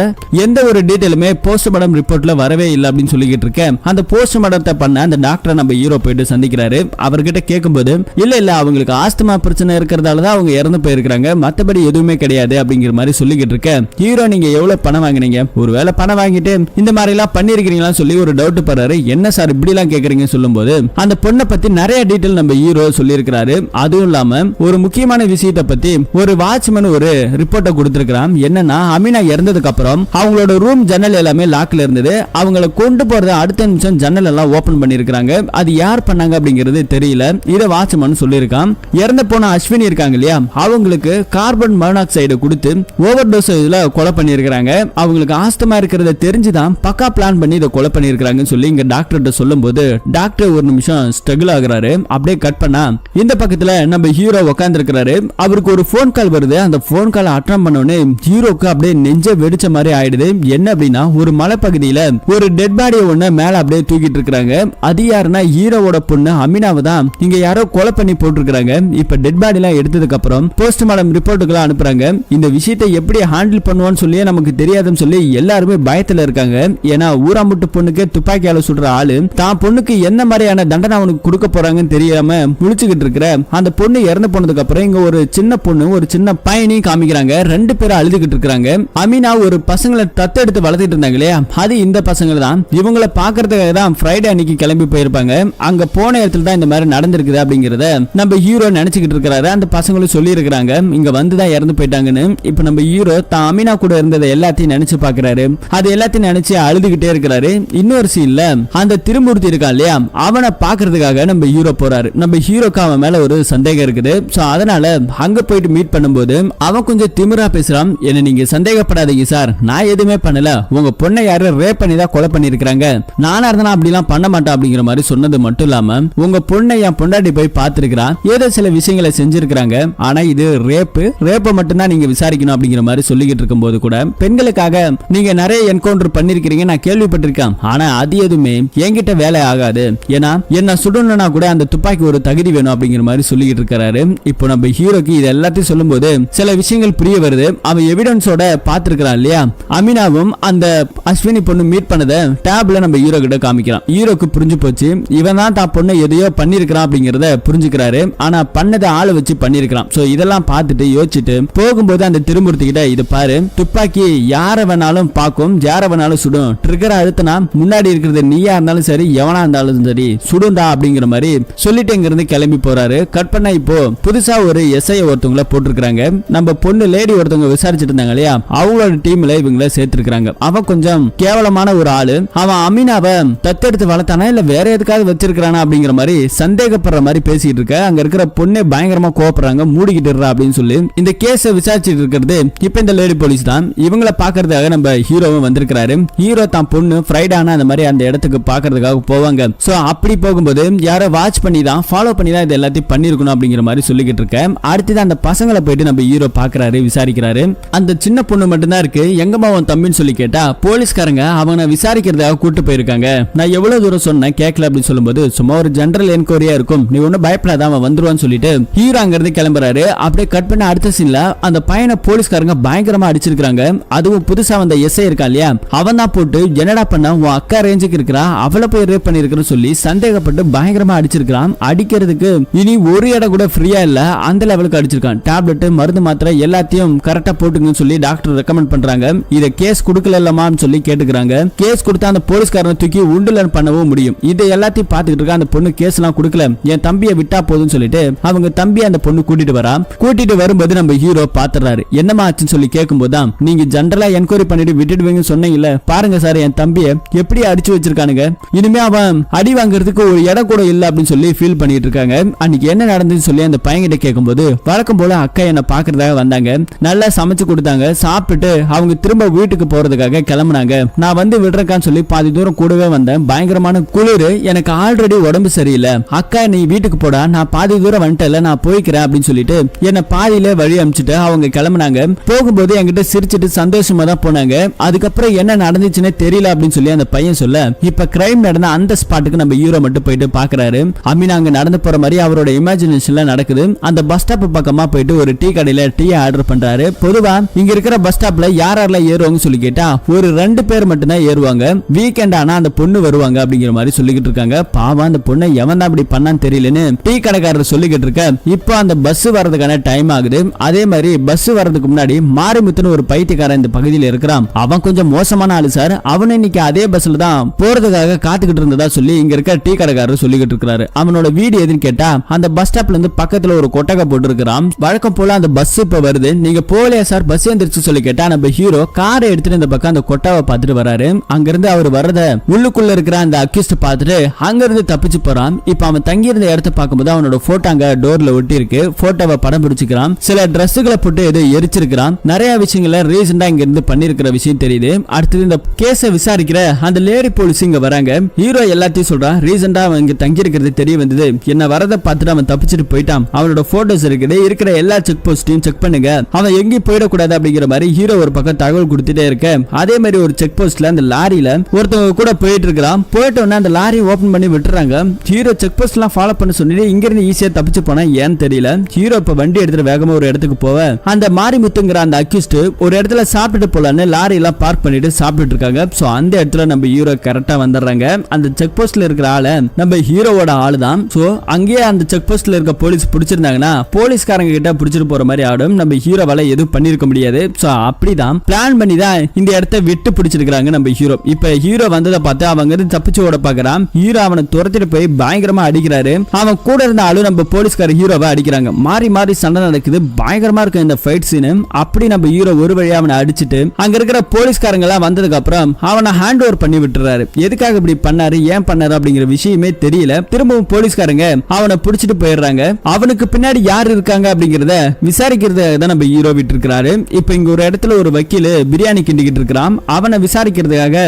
எந்த ஒரு டீடைலுமே போஸ்ட்மார்டம் ரிப்போர்ட்ல வரவே இல்லை அப்படின்னு சொல்லிக்கிட்டு இருக்கேன். அந்த போஸ்ட்மார்டத்தை பண்ண அந்த டாக்டரை நம்ம ஹீரோ போயிட்டு சந்திக்கிறாரு. அவர்கிட்ட கேட்கும்போது இல்ல அவங்களுக்கு ஆஸ்துமா பிரச்சனை இருக்கிறதால தான் அவங்க இறந்து போயிருக்காங்க, மத்தபடி எதுவுமே கிடையாது அப்படிங்கிற மாதிரி சொல்லிக்கிட்டு இருக்கேன். ஹீரோ நீங்க எவ்வளவு பணம் வாங்கினீங்க, ஒருவேளை பணம் வாங்கிட்டு இந்த மாதிரி எல்லாம் பண்ணிருக்கீங்களா சொல்லி ஒரு டவுட் பண்றாரு. என்ன சார் இப்படி எல்லாம் கேக்குறீங்க சொல்லும்போது அந்த பொண்ணை பத்தி நிறைய டீடைல் நம்ம ஹீரோ சொல்லியிருக்கிறாரு. அதுவும் இல்லாம ஒரு முக்கியமான விஷயத்தை பத்தி ஒரு வாட்ச்மேன் ஒரு ரிப்போர்ட்டை கொடுத்திருக்கிறான். என்னன்னா அமீனா இறந்ததுக்கு அப்புறம் அவங்களோட ரூம் ஜன்னல் எல்லாமே லாக்ல இருந்தது, அவங்கள கொண்டு போறது அடுத்த நிமிஷம் ஜன்னல் எல்லாம் ஓபன் பண்ணிருக்காங்க. அது யார் பண்ணாங்க அப்படிங்கிறது தெரியல, இத வாட்ச்மேன் சொல்லியிருக்கான். இறந்து போன அஸ்வினி இருக்காங்க இல்லையா, அவங்களுக்கு கார்பன் மோனாக்சைடு கொடுத்து ஓவர் டோஸ் கொலை பண்ணிருக்காங்க. அவங்களுக்கு ஆஸ்துமா இருக்கிறத தெரிஞ்சுதான் பக்கா பிளான் பண்ணி இதை கொலை பண்ணிருக்காங்கன்னு சொல்லி இங்க டாக்டர்கிட்ட சொல்லும் போது டாக்டர் ஒரு நிமிஷம் ஸ்ட்ரகிள் ஆகுறாரு. அப்படியே கட் பண்ணா இந்த பக்கத்துல நம்ம ஹீரோ உட்கார்ந்து இருக்கிறாரு. அவருக்கு ஒரு போன் கால் வருது. அந்த போன் கால் அட்டெண்ட் பண்ணோடனே ஹீரோக்கு அப்படியே நெஞ்ச வெடிச்ச மாதிரி ஆயிடுது. என்ன அப்படின்னா ஒரு மலைப்பகுதியில ஒரு டெட் பாடியை ஒண்ணு மேல அப்படியே தூக்கிட்டு இருக்காங்க. அது யாருன்னா ஹீரோவோட பொண்ணு அமீனாவை தான் இங்க யாரோ கொலை பண்ணி போட்டுருக்காங்க. இப்ப டெட் பாடி எல்லாம் எடுத்ததுக்கு அப்புறம் போஸ்ட்மார்டம் ரிப்போர்ட்டுக்கு அனுப்புறாங்க. இந்த விஷயத்தை எப்படி ஹேண்டில் பண்ணுவான்னு சொல்லி நமக்கு தெரியாதுன்னு சொல்லி எல்லாருமே பயத்துல இருக்காங்க. ஏன்னா ஊராமுட்டு பொண்ணுக்கு துப்பாக்கியால சுடுற ஆளு தான் பொண்ணுக்கு என்ன மாதிரியான தண்டனை அவனுக்கு கொடுக்க போறாங்கன்னு தெரியாம முழிச்சுக்கிட்டு இருக்கிற அந்த பொண்ணு இறந்து போனதுக்கு அப்புறம் இங்க ஒரு சின்ன பொண்ணு ஒரு சின்ன பையனை காமிக்கிறாங்க. 2 பேரும் அழுதுகிட்டு இருக்காங்க. அமீனா ஒரு பசங்களை தத்தெடுத்து வளர்த்திட்டு இருந்தாங்க இல்லையா, அது இந்த பசங்க தான். இவங்களை பாக்குறதுக்காக தான் ஃப்ரைடே அன்னைக்கு கிளம்பி போயிருப்பாங்க. அங்க போன இடத்துல தான் இந்த மாதிரி நடந்திருக்குது அப்படிங்கறத நம்ம ஹீரோ நினைச்சுக்கிட்டு இருக்காரு. அந்த பசங்களும் சொல்லி இருக்காங்க இங்க வந்துதான் இறந்து போயிட்டாங்கன்னு. இப்ப நம்ம ஹீரோ தான் அமீனா கூட இருந்ததை எல்லாத்தையும் நினைச்சு பாக்குறாரு. அது எல்லாத்தையும் நினைச்சு அழுதுகிட்டே இருக்கிறாரு. இன்னொரு சீன்ல அந்த திருமூர்த்தி இருக்கான் இல்லையா, அவனை பாக்குறதுக்காக நம்ம ஹீரோ போறாரு. நம்ம ஹீரோக்கு அவன் மேல ஒரு சந்தேகம் இருக்குது. சோ அதனால அங்க போயிட்டு மீட் பண்ணும்போது அவன் கொஞ்சம் திமிரா பேசுறான். என்ன நீங்க சந்தேகப்படாதீங்க சார், நான் எதுவுமே பண்ணல, உங்க பொண்ணை யாரு ரேப் பண்ணி தான் கொலை பண்ணிருக்காங்க, நானா இருந்தா அப்படி எல்லாம் பண்ண மாட்டேன் அப்படிங்கிற மாதிரி சொன்னது மட்டும் இல்லாம உங்க பொண்ணை என் பொண்டாட்டி போய் பார்த்திருக்கிறான், ஏதோ சில விஷயங்களை செஞ்சிருக்காங்க, ஆனா இது ரேப்பை மட்டும்தான் நீங்க விசாரிக்கணும் அப்படிங்கிற மாதிரி சொல்லிக்கிட்டு இருக்கும் போது கூட பெண்களுக்காக நீங்க நிறைய என்கவுண்டர் பண்ணிருக்கீங்க நான் கேள்விப்பட்டிருக்கேன், ஆனா அது எதுவுமே என்கிட்ட வேலை ஆகாது, ஏன்னா என்ன சுடணும்னா கூட அந்த துப்பாக்கி ஒரு தகுதி வேணும் அப்படிங்கிற மாதிரி சொல்லிக்கிட்டு இருக்காரு. இப்போ நம்ம ஹீரோக்கு இது எல்லாத்தையும் சொல்லும் போது சில விஷயங்கள் புரிய வருது. அவன் எவிடன்ஸோட பாத்துருக்கான் இல்லையா, அமீனாவும் அந்த அஸ்வினி பொண்ணு மீட் பண்ணத டேப்ல நம்ம ஹீரோ கிட்ட காமிக்கிறான். ஹீரோக்கு புரிஞ்சு போச்சு இவன் தான் தான் பொண்ணு எதையோ பண்ணிருக்கான் அப்படிங்கறத புரிஞ்சுக்கிறாரு. ஆனா பண்ணதை ஆளை வச்சு பண்ணிருக்கான். சோ இதெல்லாம் பார்த்துட்டு யோசிச்சுட்டு போகும்போது அந்த திருமூர்த்தி கிட்ட இது பாரு, துப்பாக்கி யார வேணாலும் பாக்கும், யார வேணாலும் சுடும், ட்ரிகர் அழுத்தினா முன்னாடி இருக்கிறது நீயா இருந்தாலும் சரி எவனா இருந்தாலும் சரி சுடுண்டா அப்படிங்கிற மாதிரி சொல்லிட்டு இங்க இருந்து கிளம்பி போறாரு. கட் பண்ணா இப்போ புதுசா ஒரு எஸ்ஐ ஒருத்தவங்கள போட்டிருக்காங்க. நம்ம பொண்ணு லேடி ஒருத்தவங்க விசாரிச்சுட்டு இருந்தாங்க இல்லையா, அவங்களோட டீம்ல இவங்கள சேர்த்திருக்காங்க. அவன் கொஞ்சம் கேவலமான ஒரு ஆளு. அவன் அமீனாவை தத்தெடுத்து வளர்த்தானா இல்ல வேற எதுக்காக வச்சிருக்கானா அப்படிங்கிற மாதிரி சந்தேகப்படுற மாதிரி பேசிட்டு இருக்க. அங்க இருக்கிற பொண்ணே பயங்கரமா கோவப்படுறாங்க. மூடிக்கிட்டு அப்படின்னு சொல்லி இந்த கேஸ விசாரிச்சுட்டு இருக்கிறது இப்ப இந்த லேடி போலீஸ் தான். இவங்களை பாக்குறதுக்காக நம்ம ஹீரோவும் வந்திருக்காரு. ஹீரோ தான் பொண்ணு ஃப்ரைடானா அந்த மாதிரி அந்த இடத்துக்கு பாக்குறதுக்காக போவாங்க. சோ அப்படி போகும்போது யாரோ வாட்ச் பண்ணி தான் ஃபாலோ பண்ணி தான் இது எல்லாத்தையும் பண்ணிருக்கணும் அப்படிங்கிற மாதிரி சொல்லிக்கிட்டு இருக்கேன். அடுத்தது அந்த பசங்களை போயிட்டு நம்ம ஹீரோ பாக்குறாரு, விசாரிக்கிறாரு. அந்த சின்ன பொண்ணு மட்டும்தான் இருக்கு. எங்கம்மா உன் தம்பின்னு சொல்லி கேட்டா போலீஸ்காரங்க அவனை விசாரிக்கிறதுக்காக கூட்டு போயிருக்காங்க. நான் எவ்வளவு தூரம் சொன்னேன் கேட்கல அப்படின்னு சொல்லும்போது சும்மா ஒரு ஜெனரல் என்கொயரியா இருக்கும், நீ ஒன்னும் பயப்படாத அவன் வந்துருவான்னு சொல்லிட்டு ஹீரோ அங்க இருந்து கிளம்புறாரு. அப்படியே கட் பண்ண அடுத்த சீன்ல அந்த பையனை போலீஸ்காரங்க பயங்கரமா அடிச்சிருக்காங்க. அதுவும் புதுசா வந்த எஸ்ஐ இருக்கா இல்லையா, அவன் தான் போட்டு என்னடா பண்ண உன் அக்கா ரேஞ்சுக்கு இருக்கிறா, அவளை போய் ரேப் பண்ணிருக்கிறன்னு சொல்லி சந்தேகப்பட்டு பயங்கரமா அடிச்சிருக்கான். அடிக்கிறதுக்கு இனி ஒரு இடம் கூட ஃப்ரீயா இல்ல, அந்த லெவலுக்கு அடிச்சிருக்கான். டேப்லெட் மருந்து மாத்திரை எல்லாத்தையும் கரெக்டா போட்டுங்கன்னு சொல்லி டாக்டர் ரெக்கமெண்ட் பண்றாங்க. இத கேஸ் கொடுக்கல இல்லமான்னு சொல்லி கேட்டுக்கிறாங்க. கேஸ் கொடுத்தா அந்த போலீஸ்காரனை தூக்கி உண்டுலன் பண்ணவும் முடியும். இதை எல்லாத்தையும் பாத்துக்கிட்டு இருக்க அந்த பொண்ணு கேஸ் எல்லாம் கொடுக்கல, என் தம்பியை விட்டா போதும்னு சொல்லிட்டு அவங்க தம்பி அந்த பொண்ணு கூட்டிட்டு வரா. கூட்டிட்டு வரும்போது நம்ம ஹீரோ பாத்துறாரு. என்னமா ஆச்சுன்னு சொல்லி கேட்கும்போது தான் நீங்க ஜெனரலா என்கொயரி பண்ணிட்டு விட்டுடுவீங்கன்னு சொன்னீங்கல்ல, பாருங்க சார் என் தம்பியை எப்படி அடிச்சு வச்சிருக்கானுங்க, இனிமே அவன் அடி வாங்குறதுக்கு ஒரு இடம் கூட இல்ல அப்படின்னு சொல்லி ஃபீல் பண்ணிட்டு இருக்காங்க. அன்னைக்கு என்ன நடந்துன்னு சொல்லி அந்த பையன்கிட்ட கேட்கும்போது வழக்கம் போல அக்கா என்ன பாக்குறதுக்காக வந்தாங்க, நல்லா சமைச்சு கொடுத்தாங்க, சாப்பிட்டுட்டு அவங்க திரும்ப வீட்டுக்கு போறதுக்காக கிளம்புனாங்க. நான் வந்து விடுறக்கான்னு சொல்லி பாதி தூரம் கூடவே வந்தேன். பயங்கரமான குளிர், எனக்கு ஆல்ரெடி உடம்பு சரியில்லை, அக்கா நீ வீட்டுக்கு போடா, நான் பாதி தூரம் வந்துட்டல, நான் போய்க்கிறேன் அப்படின்னு சொல்லிட்டு என்ன பாதியில வழி அனுப்பிச்சுட்டு அவங்க கிளம்புனாங்க. போகும்போது என்கிட்ட சிரிச்சிட்டு சந்தோஷமா தான் போனாங்க. அதுக்கப்புறம் என்ன நடந்துச்சுன்னே தெரியல அப்படின்னு சொல்லி அந்த பையன் சொல்ல, இப்ப கிரைம் நடந்த அந்த ஸ்பாட்டுக்கு நம்ம ஹீரோ மட்டும் போயிட்டு பாக்குறாரு. அமீனா அங்க நடந்து போற மாதிரி அவரோட இமேஜினேஷன்ல நடக்குது. அந்த பஸ் ஸ்டாப் பக்கமா போயிட்டு ஒரு டீ கடையில டீ ஆர்டர் பண்றாரு. பொதுவா இங்க இருக்கிற பஸ் ஸ்டாப்ல யாரெல்லாம் ஏறுவாங்க சொல்லி கேட்டா ஒரு 2 பேர் மட்டும் தான் ஏறுவாங்க. வீக்கெண்ட் ஆனா அந்த பொண்ணு வருவாங்க அப்படிங்கிற மாதிரி சொல்லிக்கிட்டு இருக்காங்க. பாவம் அந்த பொண்ணை எவன் தான் அப்படி பண்ணான்னு தெரியலன்னு டீ கடைக்காரர் சொல்லிக்கிட்டு இருக்க. இப்போ அந்த பஸ் வரதுக்கான டைம் ஆகுது. அதே மாதிரி பஸ் வரதுக்கு முன்னாடி மாரிமுத்துன்னு ஒரு பைத்தியக்காரன் இந்த பகுதியில் இருக்கிறான். அவன் கொஞ்சம் மோசமான ஆளு சார், அவன் இன்னைக்கு அதே பஸ்ல தான் போறதுக்காக காத்துக்கிட்டு இருந்ததா சொல்லி இங்க இருக்க டீ கடைக்காரர் சொல்லிக்கிட்டு இருக்காரு. அவனோட வீடு எதுன்னு கேட்டா அந்த பஸ் ஸ்டாப்ல இருந்து பக்கத்துல ஒரு கொட்டகை போட்டு இருக்கிறான். வழக்கம் போல அந்த பஸ் இப்ப வருது, நீங்க போகலையா சார் பஸ் வந்துருச்சு சொல்லி கேட்டா நம்ம ஹீரோ காரை எடுத்துட்டு இந்த பக்கம் அந்த கொட்டாவை பார்த்துட்டு வராரு. அங்கிருந்து அவர் வரத உள்ளுக்குள்ள இருக்கிற அந்த அக்யூஸ்ட் பார்த்துட்டு அங்கிருந்து தப்பிச்சு போறான். இப்ப அவன் தங்கி இருந்த இடத்தை பார்க்கும்போது அவனோட போட்டோ அங்க டோர்ல ஒட்டி இருக்கு. போட்டோவை படம் பிடிச்சிக்கிறான். சில டிரெஸ்ஸுகளை போட்டு எது எரிச்சிருக்கிறான். நிறைய விஷயங்களை ரீசெண்டா இங்க இருந்து பண்ணிருக்கிற விஷயம் தெரியுது. அடுத்தது இந்த கேஸை விசாரிக்கிற அந்த லேடி போலீஸ் இங்க வராங்க. ஹீரோ எல்லாத்தையும் சொல்றான். ரீசெண்டா அவன் இங்க தங்கி இருக்கிறது தெரிய வந்தது, என்ன வரதை பார்த்துட்டு அவன் தப்பிச்சுட்டு போயிட்டான். அவனோட போட்டோஸ் இருக்குது, இருக்கிற எல்லா செக் போஸ்டையும் செக் பண்ணுங்க, அவன் எங்கேயும் போயிடக்கூடாது அப்படிங்கிற மாதிரி ஹீரோ ஒரு பக்கம் தகவல் கொடுத்துட்டே இருக்க. அதே மாதிரி ஒரு செக் போஸ்ட்ல அந்த லாரியில ஒருத்தவங்க கூட போயிட்டு இருக்கிறான். போயிட்டு உடனே அந்த லாரி ஓபன் பண்ணி விட்டுறாங்க. ஹீரோ செக் போஸ்ட் எல்லாம் ஃபாலோ பண்ண சொன்னி இங்க இருந்து ஈஸியா தப்பிச்சு போனா ஏன்னு தெரியல. ஹீரோ இப்ப வண்டி எடுத்துட்டு வேகமா ஒரு இடத்துக்கு போவ அந்த மாரிமுத்துங்கிற அந்த அக்யூஸ்ட் ஒரு இடத்துல சாப்பிட்டுட்டு போலான்னு லாரி எல்லாம் பார்க் பண்ணிட்டு சாப்பிட்டுட்டு இருக்காங்க. சோ அந்த இடத்துல நம்ம ஹீரோ கரெக்டா வந்துடுறாங்க. அந்த செக் போஸ்ட்ல இருக்கிற ஆளு நம்ம ஹீரோவோட ஆளு தான். சோ அங்கேயே அந்த செக் போஸ்ட்ல இருக்க போலீஸ் பிடிச்சிருந்தாங்கன்னா போலீஸ்காரங்க கிட்ட பிடிச்சிட்டு போற மாதிரி ஆடும். நம்ம ஹீரோவால எதுவும் பண்ணிருக்க முடியாது. சோ அப்படிதான் பிளான் பண்ணி தான் இந்த இடத்தை விட்டு பிடிச்சிருக்காங்க நம்ம ஹீரோ. இப்ப ஹீரோ வந்ததை பார்த்து அவங்க இருந்து தப்பிச்சு ஓட பாக்குறான். ஹீரோ அவனை துரத்திட்டு போய் பயங்கரமா அடிக்கிறாரு. அவன் கூட இருந்த ஆளு நம்ம போலீஸ்கார ஹீரோவை அடிக்கிறாங்க. மாறி மாறி சண்டை நடக்குது. பயங்கரமா இருக்கு இந்த ஃபைட் சீன். அப்படி நம்ம ஹீரோ ஒரு வழியா அவனை அடிச்சிட்டு அங்க இருக்கிற போலீஸ்காரங்க எல்லாம் வந்ததுக்கு அப்புறம் அவனை ஹேண்ட் ஓவர் பண்ணி விட்டுறாரு. எதுக்காக இப்படி பண்ணாரு ஏன் பண்ணாரு அப்படிங்கிற விஷயமே தெரியல. திரும்பவும் போலீஸ்காரங்க அவனை பிடிச்சிட்டு போயிடுறாங்க. அவனுக்கு பின்னாடி யார் இருக்காங்க அப்படிங்கறத விசாரிக்கிறத நம்ம ஹீரோ விட்டு இருக்காரு. இப்ப இங்க ஒரு இடத்துல ஒரு வக்கீல் பிரியாணி கிண்டிக்கிட்டு இருக்கிறான். அவனை விசாரிக்கிறதுக்காக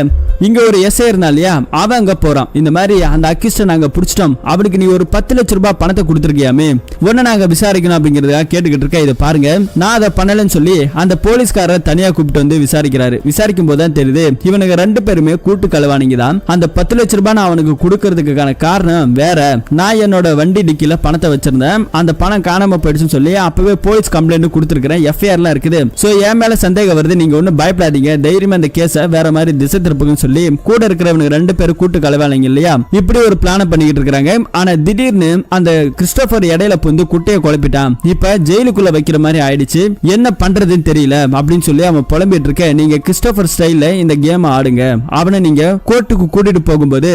இங்க ஒரு எஸ்ஐ இருந்தா இல்லையா, அவன் அங்க போறான். இந்த மாதிரி அந்த அக்யூஸ்ட நாங்க பிடிச்சிட்டோம், அவனுக்கு நீ ஒரு 10 லட்சம் ரூபாய் பணத்தை கொடுத்துருக்கியாமே, உன்னை நாங்க விசாரிக்கணும் அப்படிங்கறதுக்காக கேட்டுக்கிட்டு இருக்க. இதை பாருங்க நான் அதை பண்ணலன்னு சொல்லி அந்த போலீஸ்காரர் தனியா கூப்பிட்டு வந்து விசாரிக்கிறாரு. விசாரிக்கும் போதுதான் தெரியுது இவனுக்கு 2 பேருமே கூட்டு களவாணிங்க தான். அந்த 10 லட்சம் ரூபாய் நான் அவனுக்கு கொடுக்கறதுக்கான காரணம் வேற. நான் என்னோட வண்டி டிக்கில பணத்தை வச்சிருந்தேன், அந்த பணம் காணாம போயிடுச்சுன்னு சொல்லி அப்பவே போலீஸ் கம்ப்ளைண்ட் கொடுத்திருக்கிறேன், எஃப்ஐஆர்லாம் இருக்குது. சோ என் மேல சந்தேகம் வருது, நீங்க ஒன்னும் பயப்படாதீங்க, தைரியமா அந்த கேஸை வேற மாதிரி திசை திருப்புங்கன்னு சொல்லி கூட இருக்கிறவங்க 2 பேரும் கூட்டு களவாளிங்க இல்லையா, இப்படி ஒரு பிளான் பண்ணிக்கிட்டு இருக்காங்க. ஆனா திடீர்னு அந்த கிறிஸ்டோபர் இடையில புந்து குட்டையை குழப்பிட்டான். இப்ப ஜெயிலுக்குள்ள வைக்கிற மாதிரி ஆயிடுச்சு, என்ன பண்றதுன்னு தெரியல அப்படின்னு சொல்லி அவன் புலம்பிட்டு இருக்க. நீங்க கிறிஸ்டோபர் ஸ்டைல்ல இந்த கேம் ஆடுங்க, அவனை நீங்க கோர்ட்டுக்கு கூட்டிட்டு போகும்போது